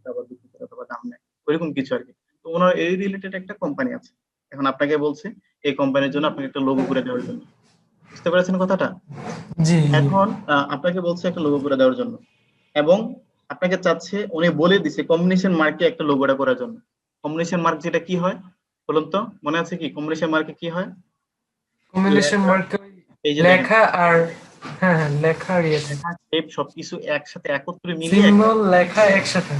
আবার বিক্রি করে অথবা দাম নেয়, ওইরকম কিছু আর কি। তো ওনার এই রিলেটেড একটা কোম্পানি আছে। এখন আপনাকে বলছে এই কোম্পানির জন্য আপনাকে একটা লোগো করে দেওয়ার জন্য। বুঝতে পেরেছেন কথাটা? জি জি এখন আপনাকে বলছে একটা লোগো করে দেওয়ার জন্য, এবং আপনাকে চাচ্ছে, উনি বলে দিছে কম্বিনেশন মার্কে একটা লোগোটা করার জন্য। কম্বিনেশন মার্ক যেটা কি হয় বলুন তো, মনে আছে কি কম্বিনেশন মার্কে কি হয়? কম্বিনেশন লেখা, মার্কে এই যে দেখেন, লেখা আর হ্যাঁ হ্যাঁ লেখা আর ইয়ে থাকে, লেখা শেপ সবকিছু একসাথে একত্রে মিলিয়ে একটা, সিম্বল লেখা একসাথে।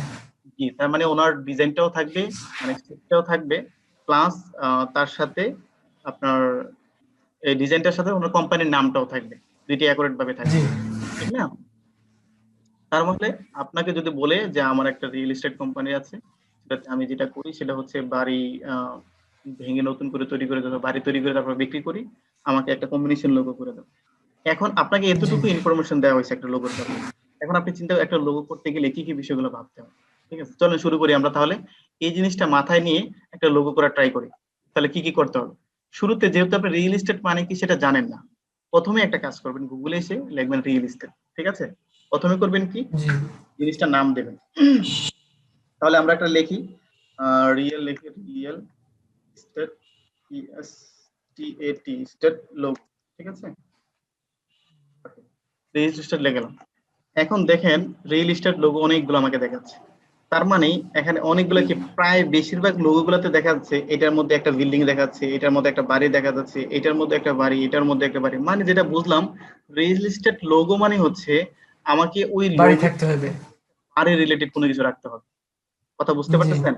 জি তার মানে ওনার ডিজাইনটাও থাকবে, মানে শেপটাও থাকবে, প্লাস তার সাথে আপনার এই ডিজাইনটার সাথে ওনার কোম্পানির নামটাও থাকবে, দুইটি অ্যাকুরেট ভাবে জি থাকবে, ঠিক না? তার মানে আপনাকে যদি বলে যে আমার একটা রিয়েল এস্টেট কোম্পানি আছে, সেটাতে আমি যেটা করি সেটা হচ্ছে বাড়ি আহ, ভেঙে নতুন করে তৈরি করে দেবো, বাড়ি তৈরি করে তারপর বিক্রি করি, আমাকে একটা কম্বিনেশন লোগো করে দাও। এখন আপনাকে জি এতটুকু ইনফরমেশন দেওয়া হয়েছে একটা লোগোর ব্যাপারে। এখন আপনি চিন্তা, একটা লোগো করতে গেলে কি কি বিষয়গুলো ভাবতে হবে। ঠিক আছে, চলেন শুরু করি আমরা তাহলে। এই জিনিসটা মাথায় নিয়ে একটা লোগো করা ট্রাই করি। তাহলে কি কি করতে হবে? শুরুতে যেহেতু আপনি রিয়েল এস্টেট মানে কি সেটা জানেন না, প্রথমে একটা কাজ করবেন, গুগলে এসে লিখবেন রিয়েল এস্টেট। ঠিক আছে, প্রথমে করবেন কি, জি জিনিসটার নাম দেবেন। তাহলে আমরা একটা লিখি, রিয়েল, লিখে রিয়েল স্টেট, ESTAT স্টেট লোগ। ঠিক আছে, রিয়েল স্টেট লিখে গেলাম। এখন দেখেন রিয়েল এস্টেট লোগো অনেকগুলো আমাকে দেখাচ্ছে। তার মানে এখানে অনেকগুলো কি, প্রায় বেশিরভাগ লোগো গুলোতে দেখা যাচ্ছে এটার মধ্যে একটা বিল্ডিং দেখাচ্ছে, এটার মধ্যে একটা বাড়ি দেখা যাচ্ছে, এটার মধ্যে একটা বাড়ি, এটার মধ্যে একটা বাড়ি। মানে যেটা বুঝলাম, রিয়েল এস্টেট লোগো মানে হচ্ছে আমাকে ওই বাড়ি লোগো থাকতে হবে। বাড়ি রিলেটেড কোনো কিছু রাখতে হবে। কথা বুঝতে জি পারতেছেন?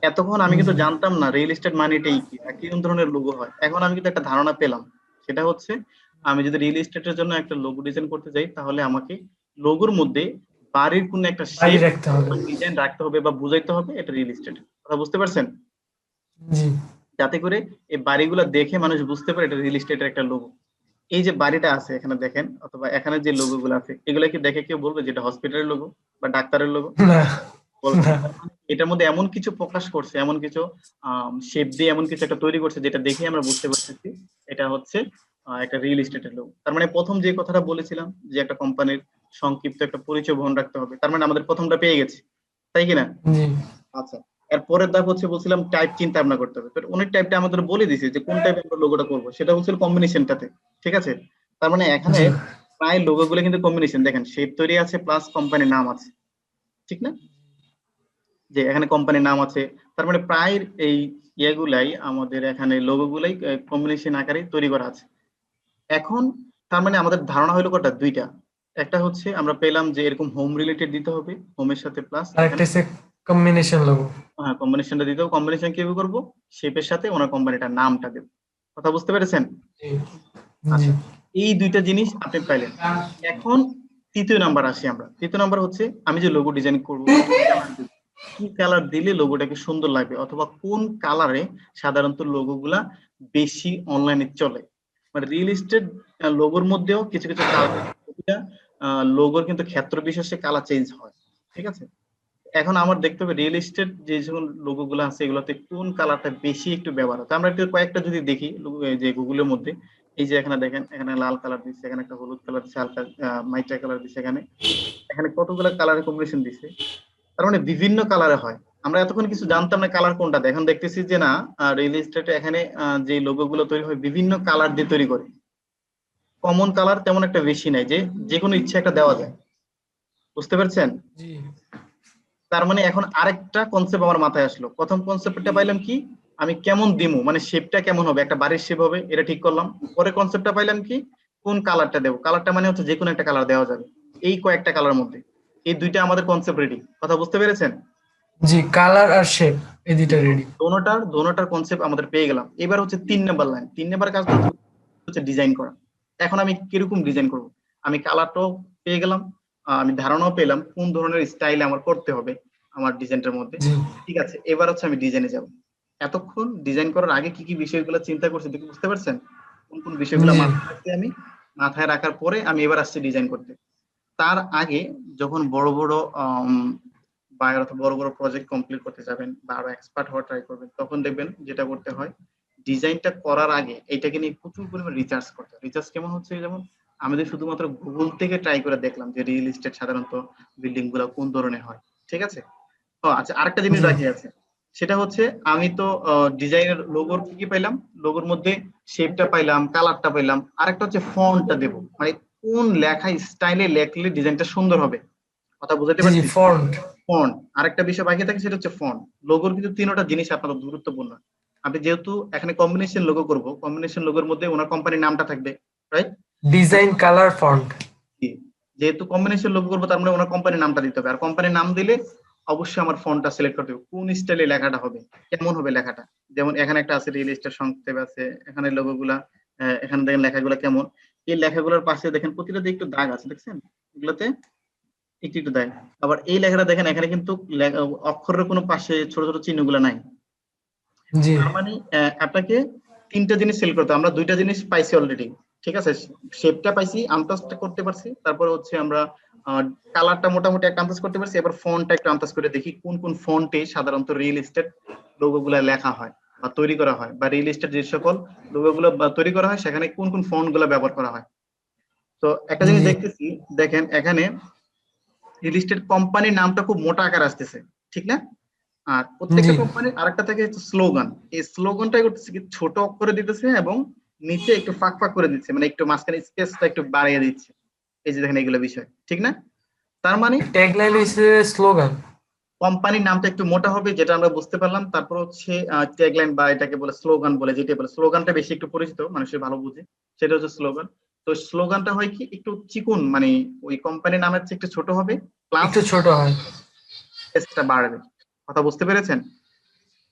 এতক্ষণ আমি কিন্তু জি জানতাম না রিয়েল এস্টেট মানেটাই কি আর কি ধরনের লোগো হয়। এখন আমি কিন্তু একটা ধারণা পেলাম, সেটা হচ্ছে আমি যদি রিয়েল এস্টেটের জন্য একটা লোগো ডিজাইন করতে যাই, তাহলে আমাকে লোগোর মধ্যে বাড়ির কোন একটা বাড়ি শেপ রাখতে হবে। ডিজাইন রাখতে হবে বা বুঝাইতে হবে এটা রিয়েল এস্টেট। কথা বুঝতে পারছেন? জি যাতে করে এই বাড়িগুলো দেখে মানুষ বুঝতে পারে এটা রিয়েল এস্টেটের একটা লোগো। এই যে বাড়িটা আছে এখানে দেখেন, অথবা এখানে যে লোগো গুলো আছে, এগুলা কি দেখে কেউ বলবে যেটা হসপিটালের লোগো বা ডাক্তারের লোগো? না বলবে না। না তার মানে এটার মধ্যে এমন কিছু প্রকাশ করছে, এমন কিছু শেপ দিয়ে এমন কিছু একটা তৈরি করছে, যেটা দেখে আমরা বুঝতে পারতেছি এটা হচ্ছে একটা রিয়েল এস্টেটের লোক। তার মানে প্রথম যে কথাটা বলেছিলাম যে একটা কোম্পানির সংক্ষিপ্ত একটা পরিচয় বহন রাখতে হবে, তার মানে আমাদের প্রথমটা পেয়ে গেছি, তাই কিনা? জি আচ্ছা, এর পরের ধাপ হচ্ছে বলছিলাম টাইপ চিন্তা ভাবনা করতে হবে। তো অনেক টাইপটা আমাদের বলে দিছে যে কোন টাইপে আমরা লোগোটা করবো, সেটা হচ্ছে কম্বিনেশনটাতে। ঠিক আছে, তার মানে এখানে জি প্রায় লোগো গুলো কিন্তু কম্বিনেশন, দেখেন শেপ তৈরি আছে প্লাস কোম্পানির নাম আছে, ঠিক না? যে এখানে কোম্পানির নাম আছে, তার মানে প্রায় এই ইয়েগুলাই আমাদের এখানে লোগো গুলাই কম্বিনেশন আকারে তৈরি করা আছে। এখন তার মানে আমাদের ধারণা হলো কটা, দুইটা। একটা হচ্ছে আমরা পেলাম যে এরকম হোম রিলেটেড দিতে হবে, হোমের সাথে প্লাস আরেকটা এখানে হচ্ছে কম্বিনেশন লোগো। কম্বিনেশনটা দিতে হবে। কম্বিনেশন কিভাবে করবো? শেপের সাথে ওনার কোম্পানিটার নামটা দেবো। কথা বুঝতে পেরেছেন? জি জি আচ্ছা, এই দুইটা জিনিস আপনি পাইলেন। এখন তৃতীয় নাম্বার আসি আমরা। তৃতীয় নাম্বার হচ্ছে আমি যে লোগো ডিজাইন করব, কি কালার দেব, কি কালার দিলে লোগোটাকে সুন্দর লাগবে, অথবা কোন কালারে সাধারণত লোগো গুলা বেশি অনলাইনে চলে। মানে রিয়েল এস্টেট লোগোর মধ্যেও কিছু কিছু কালার, লোগোর কিন্তু ক্ষেত্র বিশেষে কালার চেঞ্জ হয়। ঠিক আছে, এখন আমার দেখতে হবে রিয়েল এস্টেট যে সকল লোগো গুলো আছে এগুলোতে কোন কালারটা বেশি একটু ব্যবহার হয়। তো আমরা একটু কয়েকটা যদি দেখি এই যে গুগলের মধ্যে, এই যে এখানে দেখেন, এখানে লাল কালার দিচ্ছে, এখানে একটা হলুদ কালার দিচ্ছে, হালকা মাইটা কালার দিচ্ছে, এখানে এখানে কতগুলো কালারের কম্বিনেশন দিচ্ছে। তার মানে বিভিন্ন কালারে হয়। আমরা এতক্ষণ কিছু জানতাম না কালার কোনটা, এখন দেখতেছি যে না, রিয়েল এস্টেটে এখানে যে লোগো গুলো তৈরি হয় বিভিন্ন কালার দিয়ে তৈরি করে। কমন কালার তেমন একটা বেশি নাই যে যে কোনো ইচ্ছা একটা দেওয়া যায়। বুঝতে পারছেন? জি তার মানে এখন আরেকটা কনসেপ্ট আমার মাথায় আসলো। প্রথম কনসেপ্টটা পাইলাম কি, আমি কেমন দিমু, মানে শেপটা কেমন হবে, একটা বাড়ির শেপ হবে, এটা ঠিক করলাম। পরে কনসেপ্টটা পাইলাম কি, কোন কালারটা দেবো। কালারটা মানে হচ্ছে যে কোনো একটা কালার দেওয়া যাবে, এই কয়েকটা কালার মধ্যে। এই দুইটা আমাদের কনসেপ্ট রেডি। কথা বুঝতে পেরেছেন? জি কালার আর শেপ এই দুইটা রেডি। দোনোটার কনসেপ্ট আমাদের পেয়ে গেলাম। এবার হচ্ছে 3 নাম্বার লাইন, 3 নাম্বার কাজটা হচ্ছে ডিজাইন করা। এখন আমি কিরকম ডিজাইন করব, আমি কালারটাও পেয়ে গেলাম, আমি ধারণাও পেলাম কোন ধরনের স্টাইলে আমার করতে হবে আমার ডিজাইনটার মধ্যে। জি ঠিক আছে, এবার হচ্ছে আমি ডিজাইনে যাব। এতক্ষণ ডিজাইন করার আগে কি কি বিষয়গুলো চিন্তা করছি দেখে বুঝতে পারছেন? কোন কোন বিষয়গুলো জি মাথায় রাখছি আমি, মাথায় রাখার পরে আমি এবার আসছি ডিজাইন করতে। তার আগে যখন বড় বড় বায়ার অথবা বড় বড় প্রজেক্ট কমপ্লিট করতে যাবেন বা আরো এক্সপার্ট হওয়ার ট্রাই করবেন, তখন দেখবেন যেটা করতে হয়, ডিজাইনটা করার আগে এইটাকে নিয়ে প্রচুর পরিমাণ রিসার্চ করতে হয়। রিসার্চ কেমন হচ্ছে, যেমন আমাদের শুধুমাত্র গুগল থেকে ট্রাই করে দেখলাম যে রিয়েল এস্টেট সাধারণত বিল্ডিং গুলো কোন ধরনের হয়। ঠিক আছে। ও আচ্ছা, আরেকটা জিনিস জি বাকি আছে, সেটা হচ্ছে আমি তো ডিজাইনের লোগোর কি কি পাইলাম, লোগোর মধ্যে শেপটা পাইলাম, কালারটা পাইলাম, আরেকটা হচ্ছে ফন্টটা দেবো, মানে কোন লেখা স্টাইলে লেখলে ডিজাইনটা সুন্দর হবে। কথা বুঝাতে জি জি পারছি? ফন্ট। ফন্ট। আরেকটা বিষয় বাকি থাকে, সেটা হচ্ছে ফন্ট। লোগোর কিন্তু তিনটা জিনিস আপনার গুরুত্বপূর্ণ। আপনি যেহেতু এখানে কম্বিনেশন লোগো করব, কম্বিনেশন লোগোর মধ্যে ওনার কোম্পানির নামটা থাকবে, রাইট? Design colour font. যেহেতু কম্বিনেশন লোগো করবো, তার মানে ওনার কোম্পানির নামটা দিতে হবে। আর কোম্পানির নাম দিলে অবশ্যই আমার ফন্টটা সিলেক্ট করতে হবে, কোন স্টাইলে লেখাটা হবে, কেমন হবে লেখাটা। যেমন এখানে একটা আছে রিয়েল এস্টেট সংক্ষেপ আছে, এখানে লোগো গুলা, এখানে দেখেন লেখাগুলো কেমন। এই লেখাগুলোর পাশে দেখেন প্রতিটাতে একটু দাগ আছে, দেখছেন? এগুলোতে একটু একটু দাগ। আবার এই লেখাটা দেখেন, এখানে কিন্তু অক্ষরের কোনো পাশে ছোট ছোট চিহ্নগুলো নাই। জি তার মানে আপনাকে তিনটা জিনিস সেল করতে হবে। আমরা দুইটা জিনিস পাইছি অলরেডি। ঠিক আছে, শেপটা পাইছি, আন্দাজটা করতে পারছি, তারপর হচ্ছে আমরা কালারটা মোটামুটি একটা আন্দাজ করতে পারছি। এবার ফন্টটা একটু আন্দাজ করে দেখি কোন কোন ফন্টে সাধারণত রিয়েল এস্টেট লোগো গুলা লেখা হয় বা তৈরি করা হয়, বা রিয়েল এস্টেট যে সকল লোগো গুলো তৈরি করা হয় সেখানে কোন কোন ফন্ট গুলা ব্যবহার করা হয়। তো একটা জিনিস জি দেখতেছি, দেখেন এখানে রিয়েল এস্টেট কোম্পানির নামটা খুব মোটা আকার আসতেছে, ঠিক না? আর জি প্রত্যেকটা কোম্পানির আরেকটা থাকে হচ্ছে স্লোগান। এই স্লোগানটাই করতেছে কি ছোট অক্ষরে দিতেছে এবং নিচে একটু ফাঁক ফাঁক করে দিচ্ছে, মানে একটু মাঝখানে স্পেসটা একটু বাড়িয়ে দিচ্ছে। এই যে দেখেন এগুলো বিষয়, ঠিক না? তার মানে ট্যাগলাইন হইছে স্লোগান। কোম্পানির নামটা একটু মোটা হবে, যেটা আমরা বুঝতে পারলাম। তারপর হচ্ছে ট্যাগলাইন বা এটাকে বলে স্লোগান বলে, যেটা বলে স্লোগানটা বেশি একটু পরিচিত, মানুষের ভালো বুঝে, সেটা হচ্ছে স্লোগান। তো স্লোগানটা হয় কি একটু চিকুন, মানে ওই কোম্পানির নামের চেয়ে একটু ছোট হবে, প্লাস একটু ছোট হয়। স্পেসটা বাড়বে। কথা বুঝতে পেরেছেন?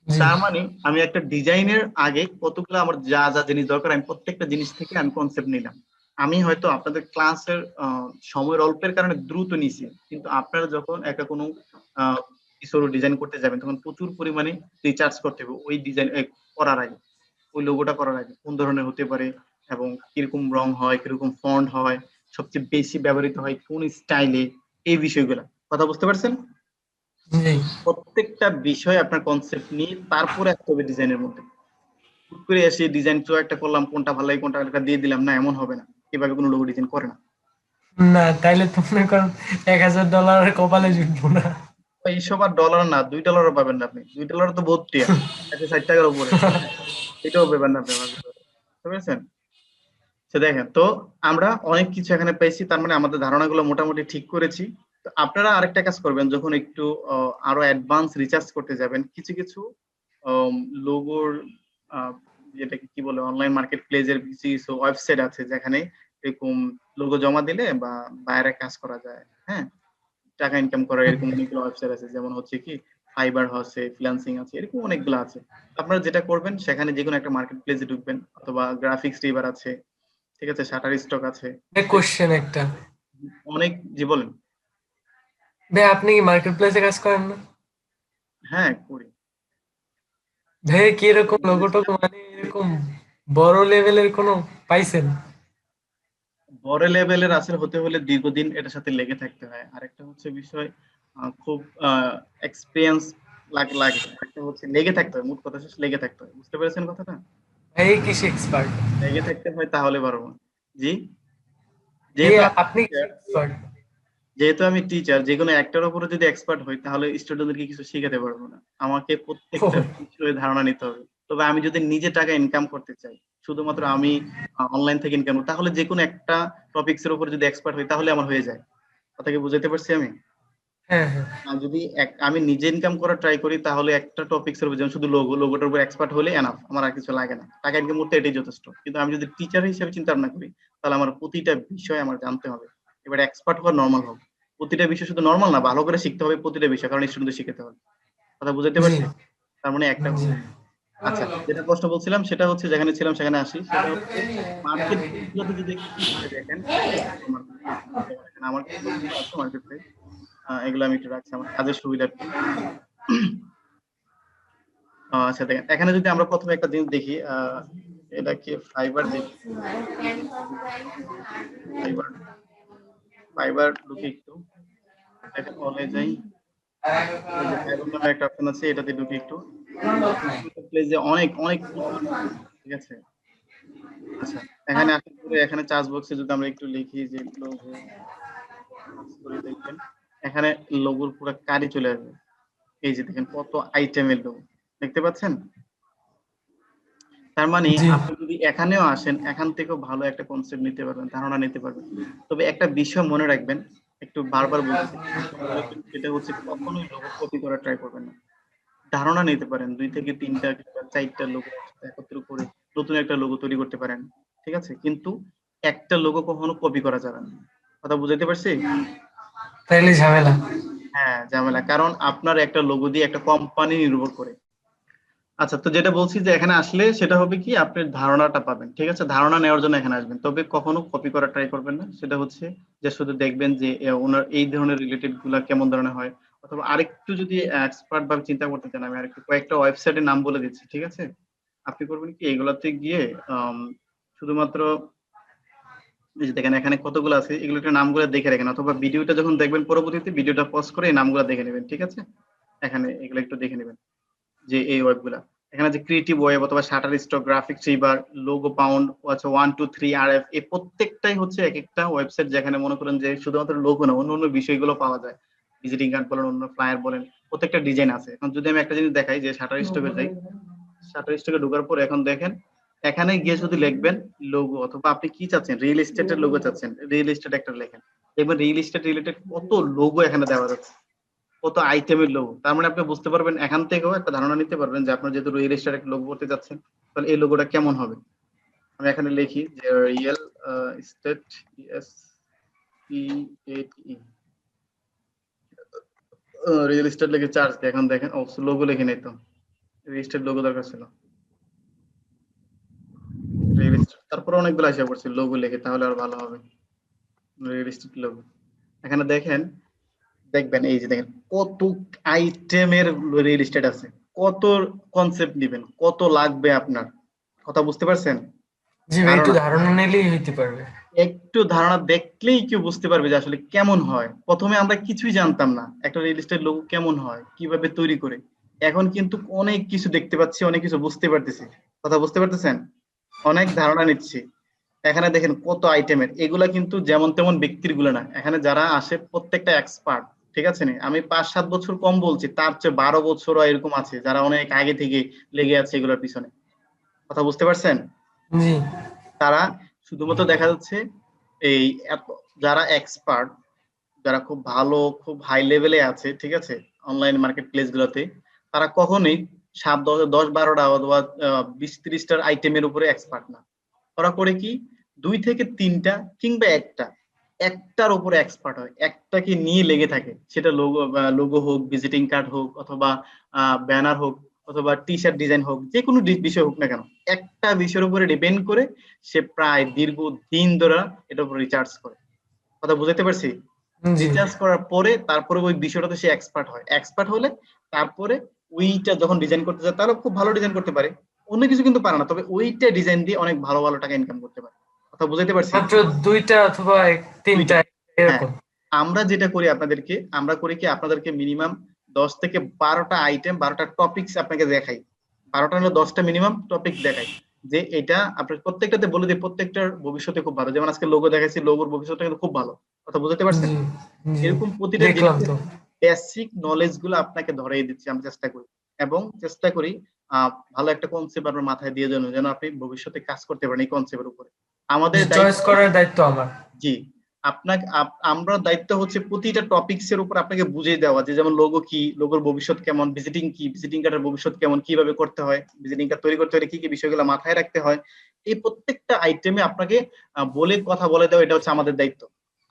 জি তার মানে আমি একটা ডিজাইনের আগে কতগুলো আমার যা যা জিনিস দরকার, আমি প্রত্যেকটা জিনিস থেকে আমি কনসেপ্ট নিলাম। আমি হয়তো আপনাদের ক্লাসের সময়ের অল্পের কারণে দ্রুত নিছি, কিন্তু আপনারা যখন একটা কোনো কিছু ডিজাইন করতে যাবেন তখন প্রচুর পরিমাণে রিসার্চ করতে হবে ওই ডিজাইন করার আগে, ওই লোগোটা করার আগে কোন ধরনের হতে পারে এবং কিরকম রং হয়, কিরকম ফন্ট হয়, সবচেয়ে বেশি ব্যবহৃত হয় কোন স্টাইলে, এই বিষয়গুলো। কথা বুঝতে পারছেন? জি প্রত্যেকটা বিষয় আপনার কনসেপ্ট নিয়ে তারপরে আসতে হবে ডিজাইনের মধ্যে। হুট করে এসে ডিজাইন তো একটা করলাম, কোনটা ভালো লাগে কোনটা একটা দিয়ে দিলাম, না, এমন হবে না। এভাবে কোনো লোগো ডিজাইন করে না। না তাইলে তো মনে করেন $1,000 কপালে জুটবো না। এইসব আর ডলার না, $2 পাবেন না আপনি, $2 তো বহুত টিয়া, 160 টাকার উপরে, এটাও পাবেন না আপনি ভাবতে পারেন। বুঝতে পেরেছেন? সে দেখেন তো, আমরা অনেক কিছু এখানে পেয়েছি, তার মানে আমাদের ধারণাগুলো মোটামুটি ঠিক করেছি। তো আপনারা আরেকটা কাজ করবেন, যখন একটু আরো অ্যাডভান্স রিসার্চ করতে যাবেন, কিছু কিছু লোগোর, যেটাকে কি বলে, অনলাইন মার্কেট প্লেসের কিছু কিছু ওয়েবসাইট আছে যেখানে এরকম লোগো জমা দিলে বা বাইরে কাজ করা যায়, হ্যাঁ, টাকা ইনকাম করার এরকম অনেকগুলো ওয়েবসাইট আছে। যেমন হচ্ছে কি ফাইবার আছে, ফ্রিল্যান্সিং আছে, এরকম অনেকগুলো আছে। আপনারা যেটা করবেন, সেখানে যে কোনো একটা মার্কেট প্লেসে ঢুকবেন, অথবা গ্রাফিক্স রিভার আছে, ঠিক আছে, শাটার স্টক আছে, কোশ্চেন একটা, অনেক। জি বলেন। ভাই আপনি কি মার্কেট প্লেসে কাজ করেন না? হ্যাঁ, করি। ভাই কি এরকম লোগো টোগো মানে এরকম বড় লেভেলের কোনো পাইছেন? বড় লেভেলের আসলে হতে হলে দীর্ঘদিন এটার সাথে লেগে থাকতে হয়। আরেকটা হচ্ছে বিষয়, খুব এক্সপিরিয়েন্স লাগে লাগে। আরেকটা হচ্ছে লেগে থাকতে হয়, মোট কথা শেষ, লেগে থাকতে হয়। বুঝতে পেরেছেন কথাটা? ভাই কিসে এক্সপার্ট? লেগে থাকতে হয়, তাহলে পারবো। জি। ভাই যেহেতু আমি আপনি কিসে টিচার, এক্সপার্ট? যে কোনো একটার উপরে যদি এক্সপার্ট হই, তাহলে স্টুডেন্টদেরকে কিছু শেখাতে পারবো না। আমাকে প্রত্যেকটা বিষয়ে ধারণা নিতে হবে। তবে আমি যদি নিজে টাকা ইনকাম করতে চাই, শুধুমাত্র আমি অনলাইন থেকে ইনকাম, তাহলে যে কোনো একটা টপিকস এর উপরে যদি এক্সপার্ট হই, তাহলে আমার হয়ে যায়। কথা কি বুঝাতে পারছি আমি? হ্যাঁ হ্যাঁ আর যদি আমি নিজে ইনকাম করার ট্রাই করি, তাহলে একটা টপিকস এর উপর, যেমন শুধু লোগোটার উপর এক্সপার্ট হলে এনাফ, আমার আর কিছু লাগে না, টাকা ইনকাম করতে এটাই যথেষ্ট। কিন্তু আমি যদি টিচার হিসেবে চিন্তা ভাবনা করি, তাহলে আমার প্রতিটা বিষয় আমার জানতে হবে। এবার এক্সপার্ট হওয়া নর্মাল হবে, প্রতিটা বিষয় শুধু নর্মাল না, ভালো করে শিখতে হবে প্রতিটা বিষয়, কারণ স্টুডেন্টদের শিখাতে হবে। কথা বুঝাতে জি পারছি? তার মানে একটা জি হলো। আচ্ছা, যেটা প্রশ্ন বলছিলাম সেটা হচ্ছে, যেখানে ছিলাম সেখানে আসি। সেটা হচ্ছে মার্কেট প্লেস গুলোতে যদি একটু ঘুরে দেখেন, মার্কেট প্লেস গুলো যেমন এখানে আমার কাছে যতগুলো আছে মার্কেট প্লেস, এগুলো আমি একটু রাখছি আমার কাজের সুবিধার্থে। আচ্ছা দেখেন, এখানে যদি আমরা প্রথমে একটা জিনিস দেখি, এটা কি ফাইবার দেখি, ফাইবার ফাইবার ঢুকে একটু দেখেন, অলে যাই, এই যে ফাইবার নামে একটা অপশন আছে, এটাতে ঢুকে একটু প্লেসে অনেক অনেক প্রচুর, ঠিক আছে। আচ্ছা, এখানে আসার পরে এখানে চার্জ বক্সে যদি আমরা একটু লিখি যে লোগো করে, দেখবেন এখানে লোগোর পুরো কারি চলে আসবে। এই যে দেখেন কত আইটেমের লোগো দেখতে পাচ্ছেন। তার মানে জি আপনি যদি এখানেও আসেন, এখান থেকেও ভালো একটা কনসেপ্ট নিতে পারবেন, ধারণা নিতে পারবেন। তবে একটা বিষয় মনে রাখবেন, একটু বারবার বলতেছি, মনে রাখবেন, সেটা হচ্ছে কখনোই লোগো কপি করা ট্রাই করবেন না। ধারণা নিতে পারেন, 2 থেকে 3টা কিংবা 4টা লোগো একত্র করে নতুন একটা লোগো তৈরি করতে পারেন, ঠিক আছে। কিন্তু একটা লোগো কখনো কপি করা যাবে না। কথা বুঝাইতে পারছি? তাইলে ঝামেলা। হ্যাঁ, ঝামেলা, কারণ আপনার একটা লোগো দিয়ে একটা কোম্পানি নির্ভর করে। আচ্ছা, তো যেটা বলছি যে এখানে আসলে সেটা হবে কি, আপনি ধারণাটা পাবেন, ঠিক আছে। ধারণা নেওয়ার জন্য এখানে আসবেন, তবে কখনো কপি করা ট্রাই করবেন না। সেটা হচ্ছে যে শুধু দেখবেন যে ওনার এই ধরনের রিলেটেড গুলা কেমন ধরনের হয়, অথবা আরেকটু যদি এক্সপার্ট ভাবে চিন্তা করতে চান, আমি আরেকটু কয়েকটা ওয়েবসাইটের নাম বলে দিচ্ছি, ঠিক আছে। আপনি করবেন কি, এগুলাতে গিয়ে শুধুমাত্র এই যে দেখেন এখানে কতগুলো আছে, এগুলোর নামগুলো দেখে রাখেন, অথবা ভিডিওটা যখন দেখবেন পরবর্তীতে ভিডিওটা পজ করে এই নামগুলো দেখে নেবেন, ঠিক আছে। এখানে এগুলো একটু দেখে নেবেন যে এই ওয়েবগুলা, এখানে যে ক্রিয়েটিভ ওয়েব অথবা shutter stock, graphics river, logo pound, আচ্ছা 1 2 3 এই প্রত্যেকটাই হচ্ছে এক একটা ওয়েবসাইট, যেখানে মনে করেন যে শুধুমাত্র লোগো না, অন্য অন্য বিষয়গুলো পাওয়া যায়। ভিজিটিং কার্ড বলেন, অন্য ফ্লায়ার বলেন, প্রত্যেকটা ডিজাইন আছে। এখন যদি আমি একটা জিনিস দেখাই, যে শাটার স্টকে যাই, শাটার স্টকে ঢোকার পর এখন দেখেন, এখানে গিয়ে যদি লিখবেন লোগো, অথবা আপনি কি চাচ্ছেন, রিয়েল এস্টেটের লোগো চাচ্ছেন, রিয়েল এস্টেট একটা লেখেন, এবার রিয়েল এস্টেট রিলেটেড কত লোগো এখানে দেওয়া যাচ্ছে, কত আইটেমের লোগো। তার মানে আপনি বুঝতে পারবেন, এখান থেকেও একটা ধারণা নিতে পারবেন যে আপনার যেহেতু রিয়েল এস্টেট একটা লোগো করতে যাচ্ছেন, তাহলে এই লোগোটা কেমন হবে। আমি এখানে লিখি যে রিয়েল এস্টেট, এস ই এট ই, রিয়েল এস্টেট লিখে চার্জ দিই। এখন দেখেন, ও লোগো লিখে নেই তো, রিয়েল এস্টেট লোগো দরকার ছিল, রিয়েল এস্টেট, তারপরে অনেকগুলো আসা পড়ছে, লোগো লিখে তাহলে আর ভালো হবে, রিয়েল এস্টেট লোগো। এখানে দেখেন, দেখবেন এই যে দেখেন কত আইটেমের রিয়েল এস্টেট আছে, কত কনসেপ্ট নিবেন, কত লাগবে আপনার, কথা বুঝতে পারছেন। জি ভাই, একটু ধারণা, ধারণা নিলেই হইতে পারবে। একটু ধারণা দেখলেই কেউ বুঝতে পারবে যে আসলে কেমন হয়। প্রথমে আমরা কিছুই জানতাম না একটা রিয়েল এস্টেট লোগো কেমন হয়, কিভাবে তৈরি করে। এখন কিন্তু অনেক কিছু দেখতে পাচ্ছি, অনেক কিছু বুঝতে পারতেছি, কথা বুঝতে পারতেছেন, অনেক ধারণা নিচ্ছি। এখানে দেখেন কত আইটেমের, এগুলা কিন্তু যেমন তেমন ব্যক্তির গুলো না, এখানে যারা আসে প্রত্যেকটা এক্সপার্ট, ঠিক আছে নি। আমি 5 7 বছর কম বলছি, তার চেয়ে 12 বছর এরকম আছে যারা অনেক আগে থেকে লেগে আছে এগুলোর পিছনে, কথা বুঝতে পারছেন। জি তারা শুধুমাত্র দেখা যাচ্ছে এই যারা এক্সপার্ট, যারা খুব ভালো, খুব হাই লেভেলে আছে, ঠিক আছে, অনলাইন মার্কেট প্লেস গুলোতে, তারা কখনোই 7 10 10 12টা অথবা 20 30টার আইটেমের উপরে এক্সপার্ট না। ওরা করে কি, 2 থেকে 3টা কিংবা একটার উপরে এক্সপার্ট হয়, একটাকে নিয়ে লেগে থাকে। সেটা লোগো হোক, ভিজিটিং কার্ড হোক, অথবা ব্যানার হোক, অথবা টি শার্ট ডিজাইন হোক, যে কোনো বিষয় হোক না কেন, একটা বিষয়ের উপরে ডিপেন্ড করে সে প্রায় দীর্ঘদিন ধরে এটার উপর রিসার্চ করে, কথা বুঝাতে পারছি। জি রিসার্চ করার পরে তারপরে ওই বিষয়টাতে সে এক্সপার্ট হয়, এক্সপার্ট হলে তারপরে ওইটা যখন ডিজাইন করতে যায়, তাহলে খুব ভালো ডিজাইন করতে পারে, অন্য কিছু কিন্তু পারে না, তবে ওইটা ডিজাইন দিয়ে অনেক ভালো ভালো টাকা ইনকাম করতে পারে, কথা বুঝাতে পারছি। মাত্র দুইটা অথবা দুইটা, তিনটা হ্যাঁ। এরকম। আমরা যেটা করি আপনাদেরকে, আমরা করি কি, আপনাদেরকে মিনিমাম 10 থেকে 12টা আইটেম, 12টা টপিকস আপনাকে দেখাই, 12টা হলো 10টা মিনিমাম টপিক দেখাই, যে এটা আপনার প্রত্যেকটাতে বলে দিই, প্রত্যেকটার ভবিষ্যতে খুব ভালো। যেমন আজকে লোগো দেখাইছি, লোগোর ভবিষ্যৎটা কিন্তু খুব ভালো, কথা বুঝতে পারছেন। জি জি, এরকম প্রতিটা দেখলাম জিনিসের তো। বেসিক নলেজ গুলো আপনাকে ধরিয়ে দিচ্ছি, আমি চেষ্টা করি, এবং চেষ্টা করি ভালো একটা কনসেপ্ট আপনার মাথায় দিয়ে যেন যেন আপনি ভবিষ্যতে কাজ করতে পারেন এই কনসেপ্টের উপরে। আমাদের জি, চয়েস দায়িত্ব, করার দায়িত্ব আমার। জি, আপনাকে আমরা দায়িত্ব হচ্ছে প্রতিটা টপিকস এর উপর আপনাকে বুঝিয়ে দেওয়া, যে যেমন লোগো কি, লোগোর ভবিষ্যৎ কেমন, ভিজিটিং কি, ভিজিটিং কার্ডের ভবিষ্যৎ কেমন, কিভাবে করতে হয়, ভিজিটিং কার্ড তৈরি করতে হলে কি কি বিষয়গুলো মাথায় রাখতে হয়, এই প্রত্যেকটা আইটেমে আপনাকে বলে কথা বলে দেওয়া, এটা হচ্ছে আমাদের দায়িত্ব।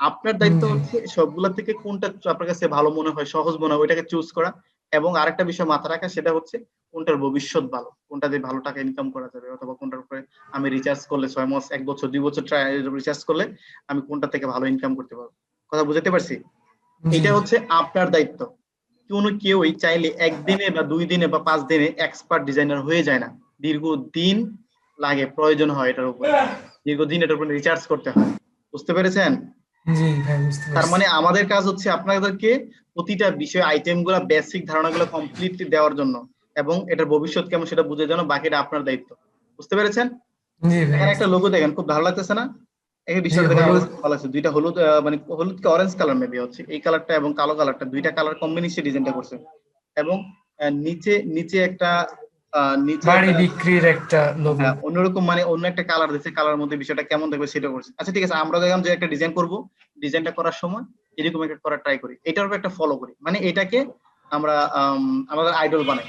আপনার দায়িত্ব জি হচ্ছে সবগুলা থেকে কোনটা আপনার কাছে ভালো মনে হয়, সহজ মনে হয়, ওইটাকে চুজ করা, এবং আরেকটা বিষয় মাথায় রাখা, সেটা হচ্ছে কোনটার ভবিষ্যৎ ভালো, কোনটা দিয়ে ভালো টাকা ইনকাম করা যাবে, অথবা কোনটার উপরে আমি রিচার্জ করলে 6 মাস, 1 বছর, 2 বছর রিচার্জ করলে আমি কোনটা থেকে ভালো ইনকাম করতে পারবো। কথা বুঝতে পারছি? জি এটা হচ্ছে আপনার দায়িত্ব। কেউই চাইলে একদিনে বা 2 দিনে বা 5 দিনে এক্সপার্ট ডিজাইনার হয়ে যায় না। দীর্ঘদিন লাগে, প্রয়োজন হয় এটার উপরে, দীর্ঘদিন এটার উপরে রিসার্চ করতে হয়। বুঝতে পেরেছেন? জি ভাই, বুঝতে তার পারছি। মানে আমাদের কাজ হচ্ছে আপনাদেরকে প্রতিটা বিষয় আইটেমগুলো, বেসিক ধারণাগুলো কমপ্লিটলি দেওয়ার জন্য, এবং এটার ভবিষ্যৎ কেমন সেটা বুঝে যেন, বাকিটা আপনার দায়িত্ব। বুঝতে পেরেছেন? জি ভাই, এখানে একটা বুঝতে লোগো পারছি। দেখেন, খুব ভালো লাগতেছে না? এই জি, বিষয়টা দেখে আমার হলুদ। কাছে খুব ভালো লাগছে। দুইটা হলুদ, মানে হলুদ কি অরেঞ্জ কালার মেবি হচ্ছে, এই কালারটা এবং কালো কালারটা, দুইটা কালার কম্বিনেশন ডিজাইনটা করছে। এবং নিচে নিচে একটা নিচে বাড়ি একটা বিক্রির একটা লোগো। হ্যাঁ, অন্যরকম, মানে অন্য একটা কালার দিচ্ছে, কালার মধ্যে বিষয়টা কেমন দেখবে সেটা করছে। আচ্ছা ঠিক আছে, আমরা দেখলাম যে একটা ডিজাইন করব, ডিজাইনটা করার সময় এরকম একটা করার ট্রাই করি, এটার উপর একটা ফলো করি, মানে এটাকে আমরা আমাদের আইডল বানাই।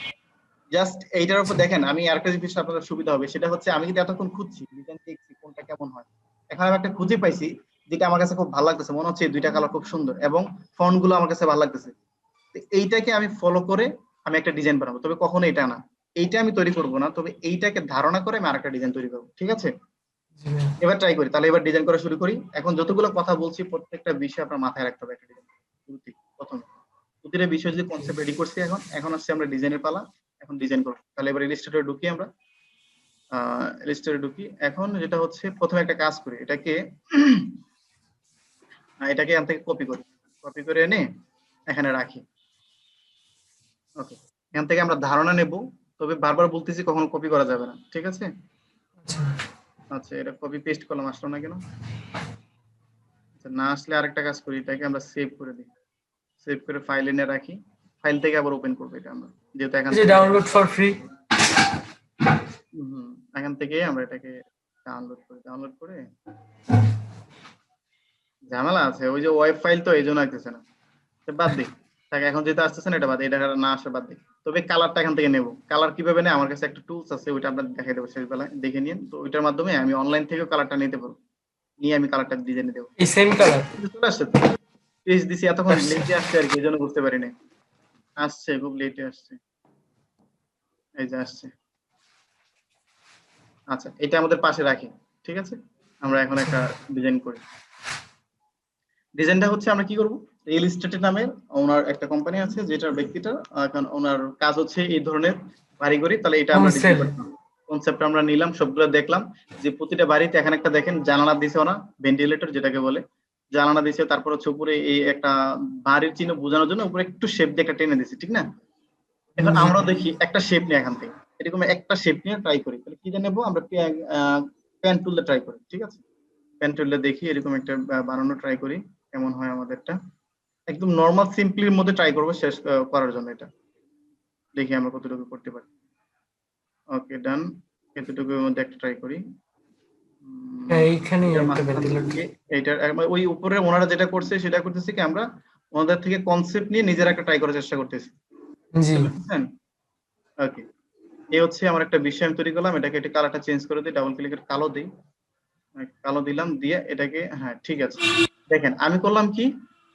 জাস্ট এইটার উপর আচ্ছা। দেখেন, আমি আরেকটা জিনিস আপনাদের সুবিধা হবে, সেটা হচ্ছে আমি কিন্তু এতক্ষণ খুঁজছি, ডিজাইন দেখছি কোনটা কেমন হয়, এখন আমি একটা খুঁজে পাইছি যেটা আমার কাছে খুব ভালো লাগতেছে, মনে হচ্ছে এই দুইটা কালার খুব সুন্দর, এবং ফন্ট গুলো আমার কাছে ভালো লাগতেছে। এইটাকে আমি ফলো করে আমি একটা ডিজাইন বানাবো, তবে কখনো এটা না, এইটা আমি তৈরি করবো না, তবে এইটাকে ধারণা করে আমি আরেকটা ডিজাইন তৈরি করবো। ঠিক আছে, জি ভাই। এবার ট্রাই করি, তাহলে এবার ডিজাইন করা শুরু করি। এখন যতগুলো কথা বলছি প্রত্যেকটা বিষয় আপনার মাথায় রাখতে হবে একটা ডিজাইন শুরুতেই, প্রথমে প্রতিটা বিষয় যদি জি। কনসেপ্ট রেডি করছি, এখন এখন আসছে আমরা ডিজাইনের পালা। এখন ডিজাইন করবো, তাহলে এবার ইলাস্ট্রেটরে ঢুকি আমরা, ইলাস্ট্রেটরে ঢুকি। এখন যেটা হচ্ছে, প্রথমে একটা কাজ করি, এটাকে এটাকে এখান থেকে কপি করি, কপি করে এনে এখানে রাখি। ওকে, এখান থেকে আমরা ধারণা নেব, তবে বারবার বলতেছি কখনো কপি করা যাবে না, ঠিক আছে? আচ্ছা। আচ্ছা, এটা কপি পেস্ট করলাম, আসলো না কেন? আচ্ছা, না আসলে আরেকটা কাজ করি, এটাকে আমরা সেভ করে দিই, সেভ করে ফাইল এনে রাখি, ফাইল থেকে আবার ওপেন করবো এটা আমরা, যেহেতু এখান এই যে থেকে ডাউনলোড ফর ফ্রি। এখান থেকে আমরা এটাকে ডাউনলোড করি, ডাউনলোড করে ঝামেলা আছে, ওই যে ওয়েব ফাইল তো এই জন্য আসতেছে না, তো বাদ দিই, তাকে এখন যেটা আসতেছে না এটা বাদ দিই, এটা না আসে বাদ দিই। তবে কালারটা এখান থেকে নেব, কালার কিভাবে নেই আমার কাছে একটা টুলস আছে, ওইটা আপনাদের দেখাই দেবো শেষ বেলায়, দেখে নিন। তো ওইটার মাধ্যমে আমি অনলাইন থেকেও কালারটা নিতে পারবো, নিয়ে আমি কালারটা ডিজাইনে দেবো। এই সেম কালার চলে আসছে তো, পেজ দিছি, এতক্ষণ আসছে। লেটে আসছে আর কি, এই জন্য বুঝতে পারিনি, আসছে খুব লেটে আসছে, এই যে আসছে। আচ্ছা, এটা আমাদের পাশে রাখি, ঠিক আছে? আমরা এখন আচ্ছা। একটা ডিজাইন করি। ডিজাইনটা হচ্ছে আমরা কি করব, রিয়েল এস্টেট নামের ওনার একটা কোম্পানি আছে, যেটার ব্যক্তিটা এখন ওনার কাজ হচ্ছে এই ধরনের বাড়ি করি, তাহলে এটা আমরা ডিজাইন হোলসেল। করতাম। কনসেপ্ট আমরা নিলাম, সবগুলো দেখলাম, যে প্রতিটা বাড়িতে এখানে একটা দেখেন জানালা দিছে ওনা, ভেন্টিলেটর যেটাকে বলে, জানালা দিছে, তারপর হচ্ছে উপরে এই একটা বাড়ির চিহ্ন বোঝানোর জন্য উপরে একটু শেপ দিয়ে একটা টেনে দিছে, ঠিক না? এখন জি। আমরা দেখি একটা শেপ নিয়ে এখান থেকে, এরকম একটা শেপ নিয়ে ট্রাই করি, তাহলে কি নেবো আমরা, পেন টুল দিয়ে ট্রাই করি, ঠিক আছে? পেন টুল দিয়ে দেখি এরকম একটা বানানো ট্রাই করি, কেমন হয় আমাদেরটা। একদম নর্মাল সিম্পলির মধ্যে ট্রাই করবো শেষ করার জন্য, এটা দেখি আমরা কতটুকু করতে পারি। ওকে, ডান, এতটুকুর মধ্যে একটা ট্রাই করি। হ্যাঁ, এইখানেই এটার একটা মাঝখান ভেন্টিলেটর। থেকে এইটার ওই উপরে ওনারা যেটা করছে সেটা করতেছি কি, আমরা ওনাদের থেকে কনসেপ্ট নিয়ে নিজেরা একটা ট্রাই করার চেষ্টা করতেছি। জি। বুঝতে পেরেছেন? ওকে, এই হচ্ছে আমার একটা বিষয় আমি তৈরি করলাম, এটাকে একটু কালারটা চেঞ্জ করে দিই, ডাবল ক্লিকের কালো দিই, কালো দিলাম, দিয়ে এটাকে, হ্যাঁ ঠিক আছে। দেখেন আমি করলাম কি,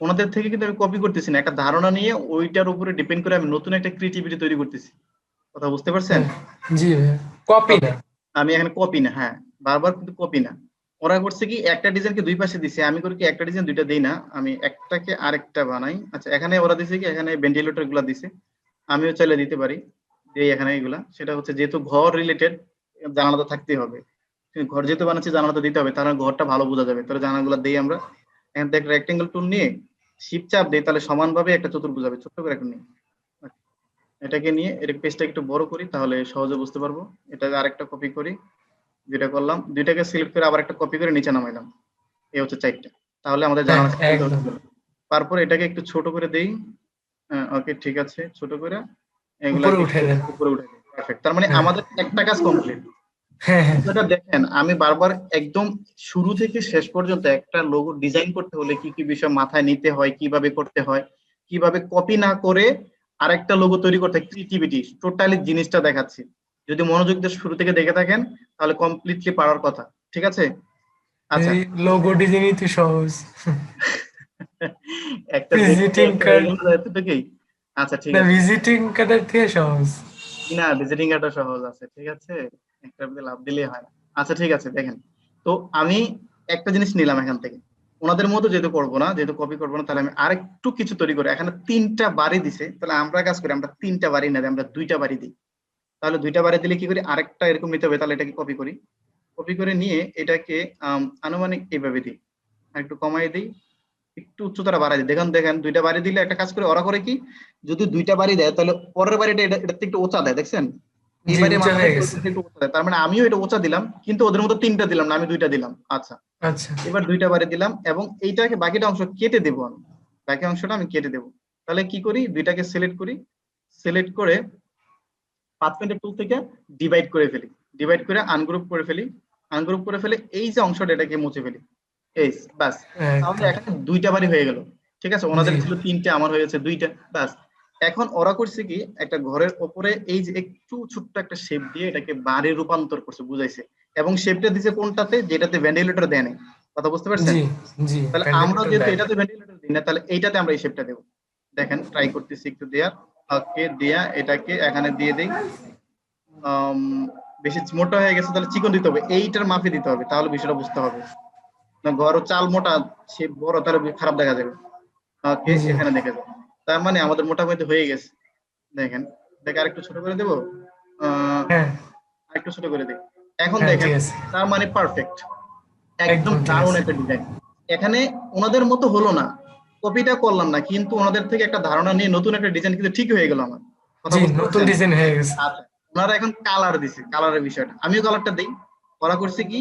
ওনাদের থেকে কিন্তু আমি কপি করতেছি না, একটা ধারণা নিয়ে ওইটার উপরে ডিপেন্ড করে আমি নতুন একটা ক্রিয়েটিভিটি তৈরি করতেছি। কথা বুঝতে পারছেন? হ্যাঁ। জি ভাই, কপি ওকে, না। আমি এখানে কপি না, হ্যাঁ, বারবার কিন্তু কপি না। ওরা করছে কি, একটা ডিজাইনকে দুই পাশে দিছে, আমি করি কি একটা ডিজাইন দুইটা দেই না, আমি একটাকে আরেকটা বানাই। আচ্ছা, এখানে ওরা দিছে কি, এখানে ভেন্টিলেটর গুলা দিছে, আমিও চাইলে দিতে পারি, দেই এখানে এগুলা। সেটা হচ্ছে যেহেতু ঘর রিলেটেড, জানালা তো থাকতেই হবে, ঘর যেহেতু বানাচ্ছি জানালা তো দিতে হবে, তাহলে ঘরটা ভালো বোঝা যাবে, তাহলে জানালাগুলো দেই আমরা। এখান থেকে একটা রেক্টেঙ্গেল টুল নিয়ে শিপ চাপ দেই, তাহলে সমানভাবে একটা চতুর্ভুজ হবে, ছোট্ট করে একটা নিই। এটাকে নিয়ে এর পেজটা একটু বড় করি, তাহলে সহজে বুঝতে পারবো। এটাকে আরেকটা কপি করি, যেটা করলাম, দুইটাকে সিলেক্ট করে আবার একটা কপি করে নিচে নামাইলাম, এই হচ্ছে চারটা, তাহলে আমাদের হ্যাঁ, জানালা সিস্টেমটা একদম। হয়ে গেল। তারপর এটাকে একটু ছোট করে দেই, ওকে ঠিক আছে, ছোট করে উপরে এগুলাকে উঠে একটু দেন। উপরে উঠে দিই, পারফেক্ট। তার মানে হ্যাঁ, আমাদের একটা কাজ কমপ্লিট। হ্যাঁ, হ্যাঁ। বিষয়টা দেখেন, আমি বারবার একদম শুরু থেকে শেষ পর্যন্ত একটা লোগো ডিজাইন করতে হলে কি কি বিষয় মাথায় নিতে হয়, কিভাবে করতে হয়, কিভাবে কপি না করে আরেকটা লোগো তৈরি করতে, ক্রিয়েটিভিটি টোটালি জিনিসটা দেখাচ্ছি। যদি মনোযোগ দিয়ে শুরু থেকে দেখে থাকেন তাহলে কমপ্লিটলি পারার কথা, ঠিক আছে? আচ্ছা, এই লোগো ডিজাইনই তো সহজ। একটা দেখতে ভিজিটিং একটা হয়ে কার্ড। গেল, এতটুকুই। আচ্ছা ঠিক না আছে। ভিজিটিং কার্ডের থেকে সহজ। না ভিজিটিং কার্ডটা সহজ আছে, ঠিক আছে, একটা লাভ দিলেই হয় না। আচ্ছা ঠিক আছে দেখেন, তো আমি একটা জিনিস নিলাম এখান থেকে, ওনাদের মতো যেহেতু করবো না, যেহেতু কপি করবো না, তাহলে আমি আরেকটু কিছু তৈরি করে, এখানে 3টা বাড়ি দিছে, তাহলে আমরা কাজ করি, আমরা 3টা বাড়ি না দিই, আমরা 2টা বাড়ি দিই। তাহলে 2টা বাড়ি দিলে কি করি, আরেকটা এরকম নিতে হবে, তাহলে এটাকে কপি করি, কপি করে নিয়ে এটাকে আনুমানিক এইভাবে দিই, আর একটু কমাই দিই, একটু উচ্চতাটা বাড়াই দিই। দেখেন দেখেন 2টা বাড়ি দিলে একটা কাজ করে ওরা করে কি, যদি 2টা বাড়ি দেয় তাহলে পরের বাড়িটা এটাতে একটু উঁচা দেয়, দেখছেন, এই জি বাড়ির উঁচা মাথা হয়ে থেকে ওই গেছে। পাশে একটু উঁচা দেয়, তার মানে আমিও এটা উঁচা দিলাম, কিন্তু ওদের মতো 3টা দিলাম না, আমি 2টা দিলাম। আচ্ছা, আচ্ছা। এবার 2টা বাড়ি দিলাম এবং এইটাকে বাকিটা অংশ কেটে দেবো আমি, বাকি অংশটা আমি কেটে দেবো। তাহলে কি করি, 2টাকে সিলেক্ট করি, সিলেক্ট করে পাথ পয়েন্টার টুল থেকে ডিভাইড করে ফেলি, ডিভাইড করে আনগ্রুপ করে ফেলি, আনগ্রুপ করে ফেলে এই যে অংশটা এটাকে মুছে ফেলি, এই বাস। তাহলে একদম। এখানে 2টা বাড়ি হয়ে গেল, ঠিক আছে, জি ওনাদের ছিল 3টে, আমার হয়েছে 2টা, বাস। এখন ওরা করছে কি, একটা ঘরের ওপরে এই যে একটু ছোট্ট একটা শেপ দিয়ে এটাকে বাড়ি রূপান্তর করছে, বুঝাইছে, এবং শেপটা দিছে কোনটাতে, যেটাতে ভেন্টিলেটর দেয় নাই, কথা বুঝতে পারছেন। জি জি তাহলে আমরা ভেন্টিলেটর যেহেতু দেয় না। এটাতে ভেন্টিলেটর দিই না, তাহলে এইটাতে আমরা এই শেপটা দেবো। দেখেন ট্রাই করতেছি একটু দেয়া, ওকে দেয়া, এটাকে এখানে দিয়ে দেই। আম, বেশি মোটা হয়ে গেছে, তাহলে চিকন দিতে হবে, এইটার মাপে দিতে হবে, তাহলে বিষয়টা বুঝতে হবে। না ঘর চাল মোটা, সে বড়, তাহলে খারাপ দেখা যাবে। ওকে জি এখানে দেখে যাবে, তার মানে আমাদের মোটামুটি হয়ে গেছে। দেখেন, দেখে আরেকটু ছোট করে দেবো, হ্যাঁ আরেকটু ছোট করে দিই। এখন হ্যাঁ দেখেন, ঠিক আছে। তার মানে পারফেক্ট, একদম একদম ঠিক দারুণ আছে। একটা ডিজাইন। এখানে ওনাদের মতো হলো না, কপিটা করলাম না, কিন্তু ওনাদের থেকে একটা ধারণা নিয়ে নতুন একটা ডিজাইন কিন্তু ঠিক হয়ে গেল আমার, কথা জি বুঝতে নতুন পারছেন। ডিজাইন হয়ে গেছে। আচ্ছা, ওনারা এখন কালার দিছে, কালারের বিষয়টা আমিও কালারটা দিই। ওরা করছে কি,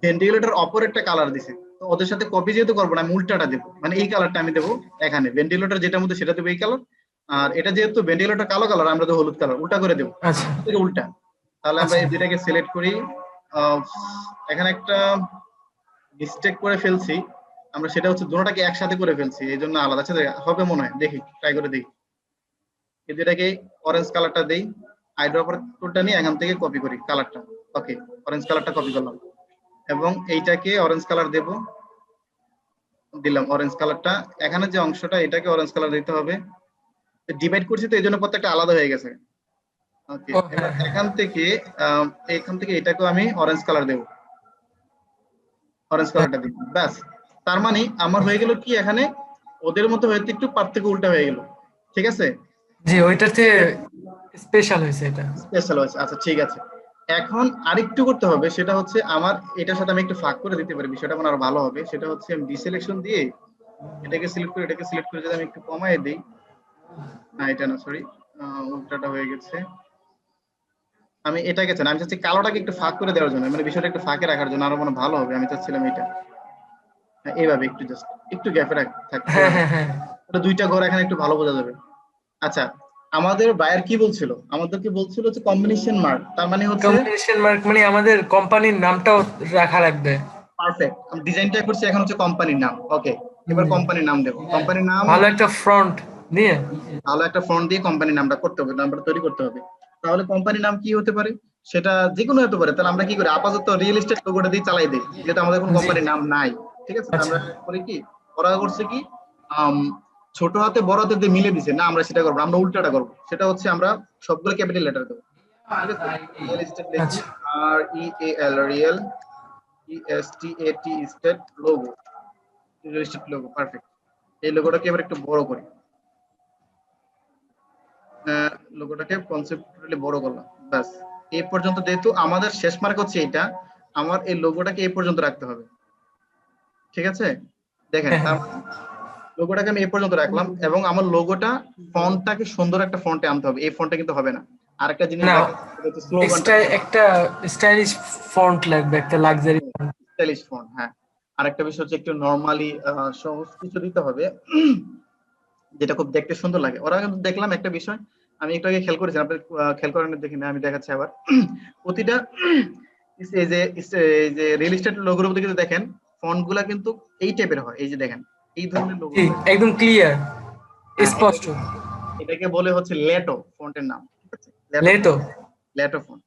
ভেন্টিলেটর অপর একটা কালার দিছে, তো ওদের সাথে কপি যেহেতু করবো না, আমি উল্টাটা দেবো, মানে এই কালারটা আমি দেবো এখানে, ভেন্টিলেটর যেটার মধ্যে সেটা দেবো এই কালার, আর এটা যেহেতু ভেন্টিলেটর কালো কালার, আমরা দেবো হলুদ কালার, উল্টা করে দেবো, আচ্ছা থেকে উল্টা। তাহলে আমরা আচ্ছা। এই দুইটাকে সিলেক্ট করি। আহ, এখানে একটা মিস্টেক করে ফেলছি আমরা, সেটা হচ্ছে দুটোটাকে একসাথে করে ফেলছি, এই জন্য আলাদা, আচ্ছা হবে মনে হয়, দেখি ট্রাই করে দেখি। এই দুটাকে অরেঞ্জ কালারটা দেই, আইড্রপার টুলটা নিয়ে এখান থেকে কপি করি কালারটা, ওকে, অরেঞ্জ কালারটা কপি করলাম, এবং এইটাকে অরেঞ্জ কালার দেব, দিলাম অরেঞ্জ কালারটা, এখানে যে অংশটা এটাকে অরেঞ্জ কালার দিতে হবে, ডিভাইড করছি তো এই জন্য প্রত্যেকটা আলাদা হয়ে গেছে। ওকে, ও এবার হ্যাঁ হ্যাঁ। এখান থেকে এটাকেও আমি অরেঞ্জ কালার দেব, অরেঞ্জ হ্যাঁ, কালারটা দিই, ব্যাস। তার মানে আমার হয়ে গেল কি, এখানে ওদের মতো হয়তো একটু পার্থক্য উল্টা হয়ে গেল, ঠিক আছে, জি ওইটাতে স্পেশাল হয়েছে এটা। স্পেশাল হয়েছে, আচ্ছা ঠিক আছে। এখন আরেকটু করতে হবে, সেটা হচ্ছে আমার এটার সাথে আমি একটু ফাঁক করে দিতে পারি, বিষয়টা আমার আরো ভালো হবে, সেটা হচ্ছে আমি ডিসিলেকশন দিয়ে এটাকে সিলেক্ট করে, এটাকে সিলেক্ট করে যদি আমি একটু কমায় দিই, না এটা না সরি, উল্টাটা হয়ে গেছে, আমি এটাকে চাই না, আমি চাচ্ছি কালোটাকে একটু ফাঁক করে দেওয়ার জন্য, মানে বিষয়টা একটু ফাঁকে রাখার জন্য আরো মনে ভালো হবে, আমি চাচ্ছিলাম এটা, হ্যাঁ, এইভাবে একটু জাস্ট একটু গ্যাপে থাকতে হ্যাঁ হবে, হ্যাঁ হ্যাঁ। ওটা 2টা ঘর এখানে একটু ভালো বোঝা যাবে। আচ্ছা, আমাদের বায়ার কি বলছিল, আমাদেরকে বলছিল যে কম্বিনেশন মার্ক, তার মানে হচ্ছে কম্বিনেশন মার্ক মানে আমাদের কোম্পানির নামটাও রাখা লাগবে। পারফেক্ট, আমি ডিজাইনটা করছি, এখন হচ্ছে কোম্পানির নাম, ওকে, এবার জি। কোম্পানির নাম দেবো, কোম্পানির নাম, ভালো একটা ফ্রন্ট দিয়ে। ভালো একটা ফন্ট দিয়ে কোম্পানির নামটা করতে হবে, নামটা তৈরি করতে হবে। তাহলে কোম্পানির নাম কি হতে পারে, সেটা যে কোনো হতে পারে, তাহলে আমরা কি করি, আপাতত রিয়েল এস্টেট লোগোটা দিয়ে চালাই দিই, যেটা আমাদের কোনো জি কোম্পানির নাম নাই, ঠিক আছে, তা আচ্ছা। আমরা করি কি, ওরা করছে কি, আম, ছোট হাতে বড় হাতে দিয়ে মিলে দিছে, না আমরা সেটা করবো, আমরা উল্টাটা করবো, সেটা হচ্ছে আমরা সবগুলো ক্যাপিটাল লেটার দেবো, ঠিক আছে, রিয়েল এস্টেট লিখি, আচ্ছা REAL, real, ESTAT state logo, real estate logo, perfect. এই লোগোটাকে এবার একটু বড় করি, লোগোটাকে কনসেপ্টুয়ালি বড় করলাম, ব্যাস। এই পর্যন্ত, যেহেতু আমাদের শেষ মার্ক হচ্ছে এটা, আমার এই লোগোটাকে এই পর্যন্ত রাখতে হবে, ঠিক আছে, দেখেন হ্যাঁ তার হ্যাঁ। মানে লোগোটাকে আমি এই পর্যন্ত রাখলাম, এবং আমার লোগোটা ফন্টটাকে সুন্দর একটা ফন্টে আনতে হবে, এই ফন্টে কিন্তু হবে না। আরেকটা জিনিস না দেখেন, সেটা হচ্ছে স্লোগানটা, এক্সট্রা একটা স্টাইলিশ ফন্ট লাগবে, একটা লাক্সারি ফন্ট। স্টাইলিশ ফন্ট, হ্যাঁ। আরেকটা বিষয় হচ্ছে একটু নর্মালি সহজ কিছু দিতে হবে, যেটা খুব দেখতে সুন্দর লাগে। ওরা কিন্তু দেখলাম একটা বিষয়, আমি একটু আগে খেয়াল করেছি, আপনি খেয়াল করেন দেখি না, আমি দেখাচ্ছি আবার, প্রতিটা এই যে রিয়েল এস্টেট লোগোর মধ্যে কিন্তু দেখেন ফন্ট গুলা কিন্তু এই টাইপের হয়, এই যে দেখেন এই ধরনের লোগো জি গুলো, একদম ক্লিয়ার হ্যাঁ, স্পষ্ট। এটাকে বলে হচ্ছে লেটো ফন্টের নাম, ঠিক আছে, লেটো লেটো। Font, লেটো font.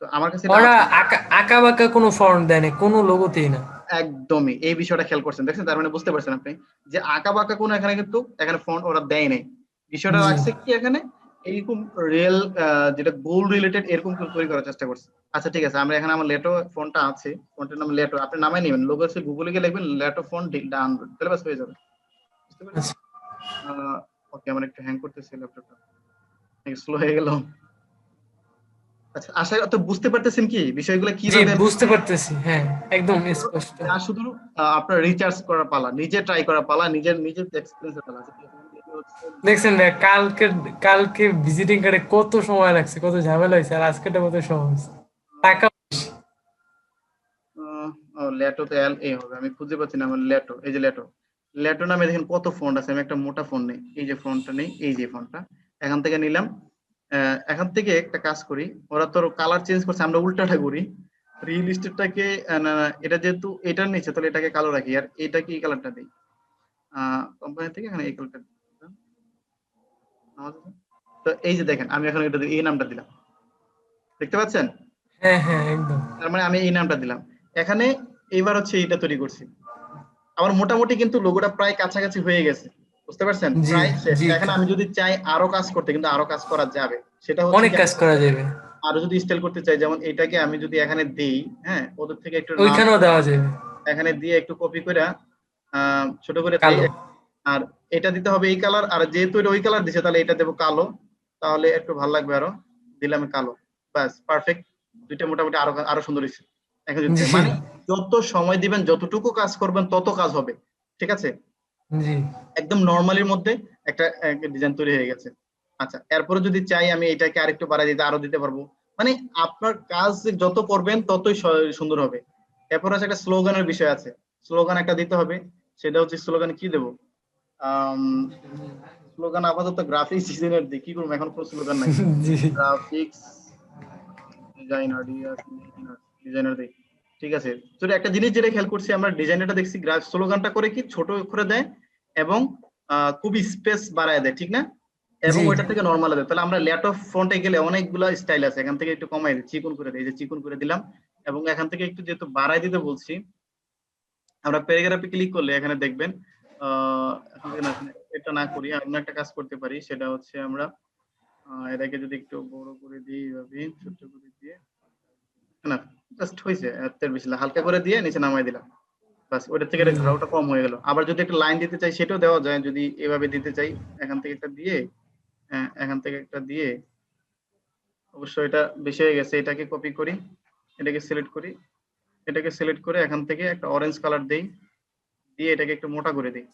তো আমার কাছে এটা ওরা আছে, আঁকা আঁকা বাঁকা কোনো ফন্ট দেয় না কোনো লোগোতেই না। একদমই এই বিষয়টা খেয়াল করছেন, দেখছেন, তার মানে বুঝতে পারছেন আপনি যে আঁকা বাঁকা কোনো এখানে কিন্তু এখানে ফন্ট ওরা দেয় নাই, বিষয়টা জি রাখছে কি এখানে এইরকম রিয়েল যেটা গোল রিলেটেড এরকম করে তৈরি করার চেষ্টা করছে। আচ্ছা ঠিক আছে, আমরা এখানে আমার লেটো ফোনটা আছে, ফোনটার নাম লেটো, আপনি নামাই নেবেন, লোগো হচ্ছে গুগলে গিয়ে লিখবেন লেটো ফোন ডাউনলোড, তাহলে বাস হয়ে যাবে। বুঝতে পেরেছেন? আচ্ছা ওকে, আমার একটু হ্যাং করতেছে ল্যাপটপটা, স্লো হয়ে গেল। আচ্ছা, আশা তো বুঝতে পারতেছেন কি বিষয়গুলো জি কিভাবে বুঝতে পারতেছি, হ্যাঁ একদম স্পষ্ট। যা শুধু আপনার রিচার্জ করার পালা, নিজে ট্রাই করার পালা, নিজের নিজের এক্সপিরিয়েন্সের পালা। আচ্ছা, ঠিক আছে, এটা হচ্ছে দেখছেন ভাই, কালকে কালকে ভিজিটিং কার্ডে কত সময় লাগছে, কত ঝামেলা হয়েছে, আর আজকেটা কত সহজ। টাকা ল্যাটো তো এল এ হবে, আমি খুঁজে পাচ্ছি না আমার ল্যাটো, এই যে ল্যাটো, ল্যাটো নামে দেখেন কত ফন্ট আছে। আমি একটা মোটা ফোন নেই, এই যে ফোনটা নেই, এই যে ফোনটা এখান থেকে নিলাম। এখান থেকে একটা কাজ করি, ওরা তো কালার চেঞ্জ করছে, আমরা উল্টাটা করি। রিয়েল এস্টেটটাকে না, না, এটা যেহেতু এটার নিচে, তাহলে এটাকে কালো রাখি, আর এটাকে এই কালারটা দিই। কোম্পানি থেকে এখানে এই কালারটা দিলাম। তো এই যে দেখেন, আমি এখন এটা এই নামটা দিলাম, দেখতে পাচ্ছেন? হ্যাঁ হ্যাঁ একদম। তার মানে আমি এই নামটা দিলাম এখানে। এইবার হচ্ছে এটা তৈরি করছি, আমার মোটামুটি কিন্তু লোগোটা প্রায় কাছাকাছি হয়ে গেছে। বুঝতে পারছেন, জি প্রায় শেষ। জি এখন আমি যদি চাই আরো কাজ করতে, কিন্তু আরো কাজ করা যাবে। সেটা হচ্ছে অনেক কি, কাজ করা যাবে, আরো যদি স্টাইল করতে চাই, যেমন এটাকে আমি যদি এখানে দেই, হ্যাঁ, ওদের থেকে একটু নাম ওইখানেও দেওয়া যাবে এখানে দিয়ে একটু কপি করে ছোট করে দেই। কালো। আর এটা দিতে হবে এই কালার, আর যেহেতু এটা ওই কালার দিছে, তাহলে এটা দেবো কালো, তাহলে একটু ভালো লাগবে আরো। দিলাম কালো, ব্যাস পারফেক্ট। দুইটা মোটামুটি আরো আরো সুন্দর হয়েছে। এখন যদি চাই, জি মানে যত সময় দিবেন, যতটুকু কাজ করবেন, তত কাজ হবে। ঠিক আছে, জি একদম নর্মালির মধ্যে একটা ডিজাইন তৈরি হয়ে গেছে। আচ্ছা, এরপরে যদি চাই আমি এটাকে আরেকটু বাড়াই দিতে, আরো দিতে পারবো। মানে আপনার কাজ যত করবেন ততই সুন্দর হবে। এরপর আছে একটা স্লোগানের বিষয় আছে, স্লোগান একটা দিতে হবে। সেটা হচ্ছে স্লোগান কি দেবো? স্লোগান আপাতত গ্রাফিক্স ডিজাইনার দিই, কি করবো, এখন কোনো স্লোগান নাই। জি গ্রাফিক্স ডিজাইনার, ডিজাইনার দিই। ঠিক আছে, তো একটা জিনিস যেটা খেয়াল করছি, আমরা ডিজাইনারটা দেখছি স্লোগানটা করে কি ছোট করে দেয়, এবং খুব স্পেস বাড়ায় দেয়, ঠিক না? এবং জি ওইটা থেকে নর্মাল দেয়। তাহলে আমরা ল্যাপটপ ফ্রন্টে গেলে অনেকগুলো স্টাইল আছে, এখান থেকে একটু কমাই দিই, চিকন করে দিই, এই যে চিকন করে দিলাম। এবং এখান থেকে একটু যেহেতু বাড়াই দিতে বলছি, আমরা প্যারাগ্রাফে ক্লিক করলে এখানে দেখবেন এখন থেকে এটা না করি, অন্য একটা কাজ করতে পারি। সেটা হচ্ছে আমরা এটাকে যদি একটু বড় করে দিই, এইভাবে ছোট করে দিয়ে, না, জাস্ট হয়েছে, এর বেশি না, হালকা করে দিয়ে নিচে নামাই দিলাম, বাস। ওটা থেকে জি ঘাড়টা কম হয়ে গেল। আবার যদি একটা লাইন দিতে চাই, সেটাও দেওয়া যায়, যদি এভাবে দিতে চাই। এখান থেকে একটা দিয়ে, এখান থেকে একটা দিয়ে, অবশ্য এটা বেশি হয়ে গেছে, এটাকে কপি করি, এটাকে সিলেক্ট করি, এটাকে সিলেক্ট করে এখান থেকে একটা অরেঞ্জ কালার দেই, দিয়ে এটাকে একটু মোটা করে দিই,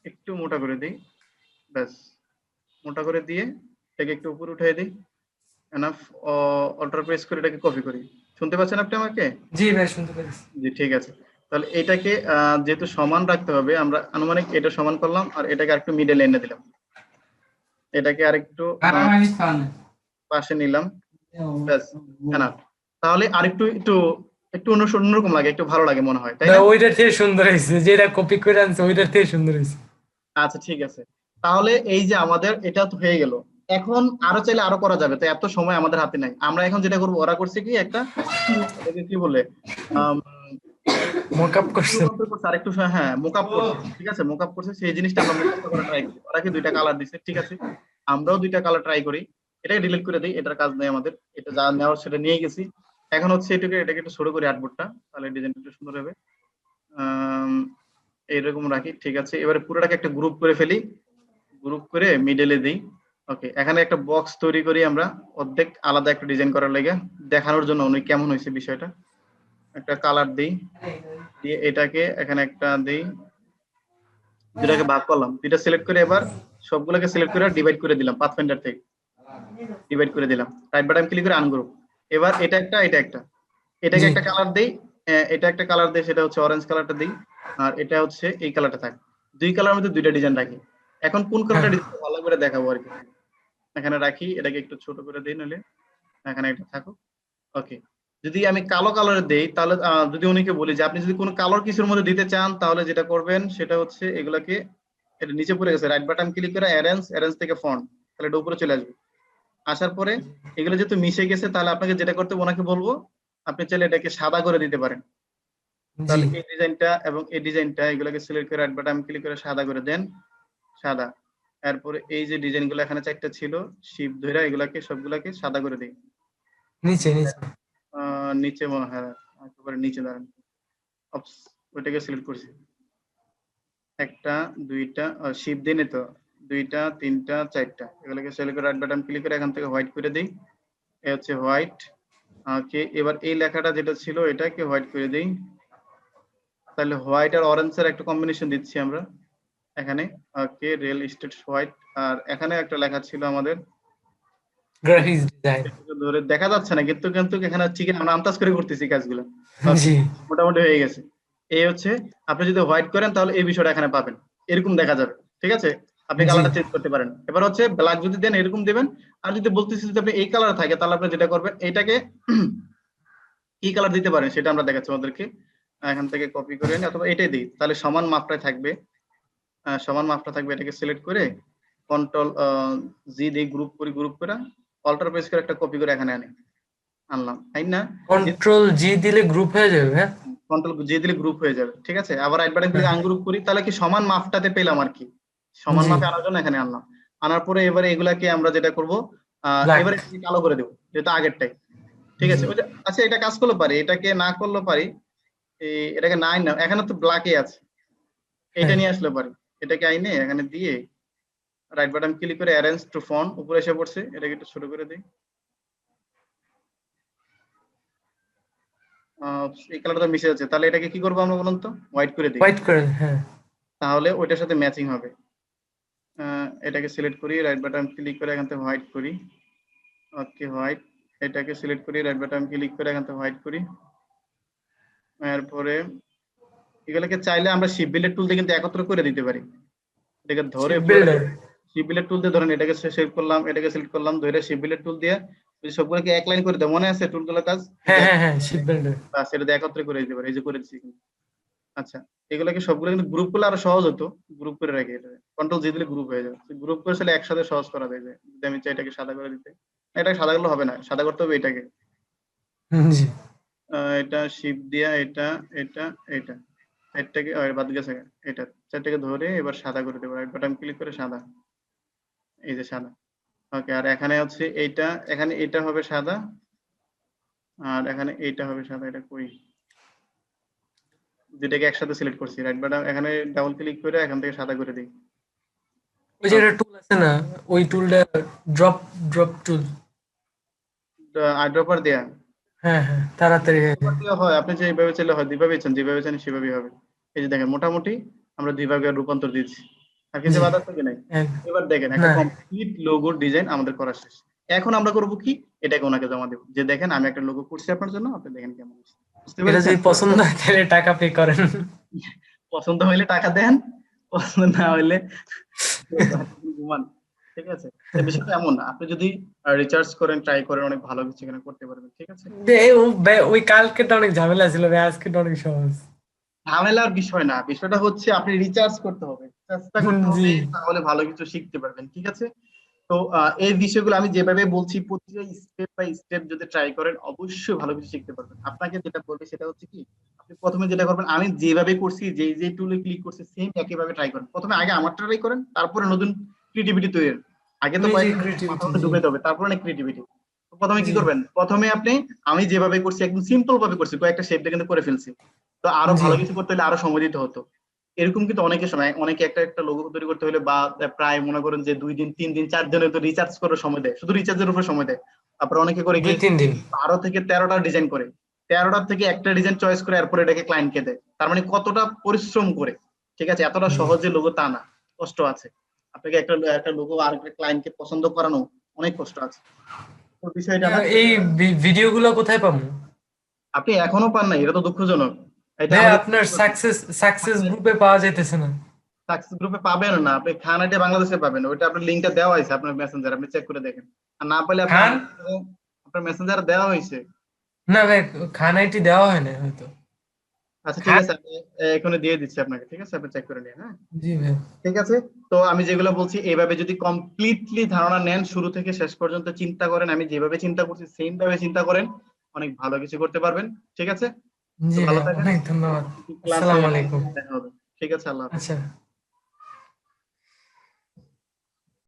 একটু মোটা করে দিই, ব্যাস। মোটা করে দিয়ে এটাকে একটু উপরে উঠিয়ে দিই, এনাফ। অল্টার প্রেস করে এটাকে কপি করি। শুনতে পাচ্ছেন আপনি আমাকে? জি ভাই শুনতে পাচ্ছি। জি, ঠিক আছে। তাহলে এটাকে যেহেতু সমান রাখতে হবে, আমরা আনুমানিক এটা সমান করলাম, আর এটাকে আরেকটু মিডল এনে দিলাম, এটাকে আরেকটু পাশে নিলাম, ব্যাস, এনাফ। তাহলে আরেকটু একটু একটু অন্যরকম লাগে, একটু ভালো লাগে মনে হয়, তাই না না? ওইটার থেকে সুন্দর হয়েছে, যেটা কপি করে আনছে ওইটার থেকে সুন্দর হয়েছে। আচ্ছা ঠিক আছে, তাহলে এই যে আমাদের এটা তো হয়ে গেল। এখন আরো চাইলে আরো করা যাবে, তো এত সময় আমাদের হাতে নাই। আমরা এখন যেটা করবো, ওরা করছে কি একটা, এটাকে কি বলে, আম, মকআপ করছেন। আরেকটু হ্যাঁ, মোকআপ করছে, ঠিক আছে, মোকআপ করছে, সেই জিনিসটা আমরা মোকআপ করা ট্রাই করি। ওরা কি দুইটা কালার দিচ্ছে, ঠিক আছে, আমরাও দুইটা কালার ট্রাই করি। এটাকে ডিলিট করে দিই, এটার কাজ নেই আমাদের, এটা যা নেওয়ার সেটা নিয়ে গেছি। এখন হচ্ছে এটাকে একটু ছোট করি আর্টবোর্ডটা, তাহলে ডিজাইনটা একটু সুন্দর হবে। আম, এইরকম রাখি, ঠিক আছে। এবারে পুরোটাকে একটা গ্রুপ করে ফেলি, গ্রুপ করে মিডলে দিই। ওকে, এখানে একটা বক্স তৈরি করি আমরা, অর্ধেক আলাদা একটা ডিজাইন করার লাগে, দেখানোর জন্য উনি কেমন হয়েছে বিষয়টা। একটা কালার দিই, দিয়ে এটাকে এখানে একটা দিই, দুটাকে ভাগ করলাম, দুইটা সিলেক্ট করে এবার সবগুলোকে সিলেক্ট করে ডিভাইড করে দিলাম, পাথফাইন্ডার থেকে ডিভাইড করে দিলাম, রাইট বাটন ক্লিক করে আনগ্রুপ। এবার এটা একটা, এটা একটা, এটাকে জি একটা কালার দেই, এটা একটা কালার দেই, সেটা হচ্ছে অরেঞ্জ কালারটা দিই, আর এটা হচ্ছে এই কালারটা থাকে। দুই কালার মধ্যে দুইটা ডিজাইন রাখি। এখন কোন হ্যাঁ কালারটা ডিজাইন ভালো করে দেখাবো আর কি। এখানে রাখি, এটাকে একটু ছোট করে দিই, নাহলে এখানে একটা থাকুক। ওকে, যদি আমি কালো কালার দেই, তাহলে যদি উনিকে বলি যে আপনি যদি কোনো কালার কিছুর মধ্যে দিতে চান, তাহলে যেটা করবেন সেটা হচ্ছে এগুলাকে, এটা নিচে পড়ে গেছে, রাইট বাটন ক্লিক করে অ্যারেঞ্জ, অ্যারেঞ্জ থেকে ফন্ট, তাহলে এটা উপরে চলে আসবে। আসার পরে এগুলো যেহেতু মিশে গেছে, তাহলে আপনাকে যেটা করতে হবে, ওনাকে বলবো আপনি চাইলে এটাকে সাদা করে দিতে পারেন। জি তাহলে এই ডিজাইনটা এবং এই ডিজাইনটা, এগুলোকে সিলেক্ট করে রাইট বাটন ক্লিক করে সাদা করে দেন, সাদা। এরপরে এই যে ডিজাইনগুলো এখানে 4টা ছিল, শিফট ধরে এগুলাকে সবগুলাকে সাদা করে দেই। নিচে নিচে নিচে মনে হয়, একেবারে নিচে দাঁড়ান, ওইটাকে সিলেক্ট করছি। একটা, দুইটা, শিফট দিয়ে নিত, দুইটা, তিনটা, 4টা, এগুলোকে সিলেক্ট করে রাইট বাটন ক্লিক করে এখান থেকে হোয়াইট করে দিই। এ হচ্ছে হোয়াইট। ওকে, এবার এই লেখাটা যেটা ছিল এটাকে হোয়াইট করে দিই। তাহলে হোয়াইট আর অরেঞ্জের একটা কম্বিনেশন দিচ্ছি আমরা এখানে। ওকে, রিয়েল এস্টেট হোয়াইট। আর এখানে একটা লেখা ছিল আমাদের, গ্রাফিক্স ডিজাইন। ধরে দেখা যাচ্ছে না কিন্তু কিন্তু এখানে হচ্ছে কি আমরা আন্দাজ করে করতেছি কাজগুলো। জি মোটামুটি হয়ে গেছে। এই হচ্ছে, আপনি যদি হোয়াইট করেন তাহলে এই বিষয়টা এখানে পাবেন, এরকম দেখা যাবে। ঠিক আছে, আপনি জি কালারটা চেঞ্জ করতে পারেন। এবার হচ্ছে ব্ল্যাক যদি দেন এরকম দিবেন, আর যদি বলতেছি যদি আপনি এই কালার থাকে তাহলে আপনি যেটা করবেন এটাকে কি কালার দিতে পারেন সেটা আমরা দেখাচ্ছি আমাদেরকে। এখান থেকে কপি করে নিই অথবা এটাই দিই, তাহলে সমান মাপটাই থাকবে। সমান মাপটা থাকবে, এটাকে সিলেক্ট করে কন্ট্রোল জি দিয়ে গ্রুপ করি, গ্রুপ করে অল্টার প্রেস করে একটা কপি করে এখানে আনলাম, তাই না? কন্ট্রোল জি দিলে গ্রুপ হয়ে যাবে। হ্যাঁ কন্ট্রোল জি দিলে গ্রুপ হয়ে যাবে। ঠিক আছে, আবার রাইট বাটন ক্লিক আনগ্রুপ করি, তাহলে কি সমান মাপটাতে পেলাম আর কি। সমান জি মাপে আনার জন্য এখানে আনলাম। আনার পরে এবারে এগুলাকে আমরা যেটা করব, ব্ল্যাক। এবারে কালো করে দেবো যেটা আগেরটাই। ঠিক আছে, জি ওই যে আচ্ছা এটা কাজ করলে পারি, এটাকে না করলে পারি, এটাকে নাই না, এখানে তো ব্ল্যাকই আছে, এটা হ্যাঁ নিয়ে আসলে পারি। এটাকে আইনে এখানে দিয়ে রাইট বাটন ক্লিক করে অ্যারেঞ্জ টু ফন্ট, উপরে এসে পড়ছে, এটাকে একটু ছোট করে দিই। এই কালারটা মিশে যাচ্ছে, তাহলে এটাকে কি করবো আমরা বলুন তো, হোয়াইট করে দিই, হোয়াইট করে হ্যাঁ। তাহলে ওইটার সাথে ম্যাচিং হবে। এটাকে সিলেক্ট করি, রাইট বাটন ক্লিক করে এখান থেকে হোয়াইট করি। ওকে, হোয়াইট। এটাকে সিলেক্ট করি, রাইট বাটন ক্লিক করে এখান থেকে হোয়াইট করি। এরপরে এগুলোকে চাইলে আমরা শিপ বিল্ডের টুল দিয়ে কিন্তু একত্র করে দিতে পারি। এটাকে ধরে শিপ পুরো বিল্ডার। শিপ বিল্ডের টুল দিয়ে ধরেন, এটাকে সিলেক্ট করলাম, এটাকে সিলেক্ট করলাম, ধরে শিপ বিল্ডের টুল দিয়ে সবগুলোকে এক লাইন করে দেয়, মনে আছে টুলগুলোর কাজ? হ্যাঁ হ্যাঁ হ্যাঁ শিপ বিল্ডার। সেটা দিয়ে একত্রে করে দিতে পারি, এই যে করে দিচ্ছি। আচ্ছা, এগুলোকে সবগুলো কিন্তু গ্রুপ করলে আরো সহজ হতো, গ্রুপ করে রাখি। এটা কন্ট্রোল জি দিলে গ্রুপ হয়ে যাবে, গ্রুপ করে তাহলে একসাথে সহজ করা যায়। যদি আমি চাই এটাকে সাদা করে দিতে, এটাকে সাদা করলে হবে না, সাদা করতে হবে এটাকে। জি এটা শিপ দিয়া, এটা এটা এটা চারটাকে বাদ গেছে, এটা চারটাকে ধরে এবার সাদা করে দেবো, রাইট বাটন ক্লিক করে সাদা, এই যে সাদা। ওকে, আর এখানে হচ্ছে এইটা, এখানে এটা হবে সাদা, আর এখানে এইটা হবে সাদা। এটা কই, দুটাকে একসাথে সিলেক্ট করছি, রাইট বাটন এখানে ডাবল ক্লিক করে এখান থেকে সাদা করে দিই। ওই যে একটা টুল আছে না, ওই টুলটা ড্রপ ড্রপ টুল। আইড্রপার দেয়া, হ্যাঁ হ্যাঁ তাড়াতাড়ি হয়ে যায়। হয় আপনি যেভাবে চাইলে হয়, দুইভাবে চান, যেভাবে চান সেভাবেই হবে। এই যে দেখেন মোটামুটি আমরা দুই ভাগে রূপান্তর দিচ্ছি, আর কিছু জি বাধা থাকে নাই। এক- এবার দেখেন একটা না কমপ্লিট লোগোর ডিজাইন আমাদের করা শেষ। এখন আমরা করব কি, এটাকে ওনাকে জমা দেবো, যে দেখেন আমি একটা লোগো করছি আপনার জন্য, আপনি দেখেন কেমন হয়েছে। বুঝতে এটা পেরেছেন? যদি পছন্দ হয় তাহলে টাকা পে করেন। পছন্দ হইলে টাকা দেন, পছন্দ না হইলে ঘুমান। ঠিক আছে, তো বিষয়টা এমন না, আপনি যদি রিচার্জ করেন, ট্রাই করেন, অনেক ভালো কিছু এখানে করতে পারবেন। ঠিক আছে, ওই কালকেটা অনেক ঝামেলা ছিল ভাই, আজকেটা অনেক সহজ। ঝামেলার বিষয় না, বিষয়টা হচ্ছে আপনি রিচার্জ করতে হবে, চেষ্টা করতে জি হবে, তাহলে ভালো কিছু শিখতে পারবেন। ঠিক আছে, তো এই বিষয়গুলো আমি যেভাবে বলছি প্রতিটা স্টেপ বাই স্টেপ যদি ট্রাই করেন অবশ্যই ভালো কিছু শিখতে পারবেন। আপনাকে যেটা বলবে সেটা হচ্ছে কি, আপনি প্রথমে যেটা করবেন, আমি যেভাবে করছি, যে যে টুলে ক্লিক করছি সেম একইভাবে ট্রাই করেন। প্রথমে আগে আমারটা ট্রাই করেন, তারপরে নতুন ক্রিয়েটিভিটি তৈরি করেন। আগে তো নিজে কয়েকটা ক্রিয়েটিভিটি। মাথায় জি ঢুকাইতে হবে, তারপরে না ক্রিয়েটিভিটি। প্রথমে কি জি করবেন, প্রথমে আপনি আমি যেভাবে করছি একদম সিম্পল ভাবে করছি, কয়েকটা শেপটা কিন্তু করে ফেলছি। তো আরো জি ভালো কিছু করতে হলে আরো সময় দিতে হতো। এরকম কিন্তু অনেকের সময়, অনেকে একটা একটা লোগো তৈরি করতে হলে বা প্রায় মনে করেন যে 2 দিন 3 দিন 4 দিনের তো রিচার্জ করার সময় দেয়, শুধু রিচার্জের উপর সময় দেয়। তারপর অনেকে করে কি 2-3 দিন। 12 থেকে 13টা ডিজাইন করে, 13টার থেকে একটা ডিজাইন চয়েস করে এরপরে এটাকে ক্লায়েন্টকে দেয়। তার মানে কতটা পরিশ্রম করে। ঠিক আছে, এতটা জি সহজে লোগো তা না, কষ্ট আছে। আপনাকে একটা একটা লোগো আর একটা ক্লায়েন্টকে পছন্দ করানো অনেক কষ্ট আছে। তো বিষয়টা না, এই ভিডিও গুলো কোথায় পাবো? আপনি এখনো পান নাই, এটা তো দুঃখজনক। এটা ভাই আমাদের আপনার সাকসেস গ্রুপে পাওয়া যাইতেছে না। সাকসেস গ্রুপে পাবেন না, আপনি খান আইডি বাংলাদেশে পাবেন, ওইটা আপনার লিংকটা দেওয়া হয়েছে আপনার মেসেঞ্জার, আপনি চেক করে দেখেন। আর না পারলে আপনি খান, আপনার মেসেঞ্জারে দেওয়া হয়েছে। না ভাই খান আইটি দেওয়া হয় না হয়তো। আচ্ছা ঠিক খান। আছে, আমি এখনই দিয়ে দিচ্ছি আপনাকে। ঠিক আছে, আপনি চেক করে নিন। হ্যাঁ, জি ভাই। ঠিক আছে। তো আমি যেগুলো বলছি এইভাবে যদি কমপ্লিটলি ধারণা নেন, শুরু থেকে শেষ পর্যন্ত চিন্তা করেন, আমি যেভাবে চিন্তা করছি সেম ভাবে চিন্তা করেন, অনেক ভালো কিছু করতে পারবেন। ঠিক আছে, তো জি ভালো ভাই থাকেন, অনেক ধন্যবাদ। ক্লাসে আসসালামু আলাইকুম। দেখা হবে। ঠিক আছে, আল্লাহ হাফেজ। আচ্ছা।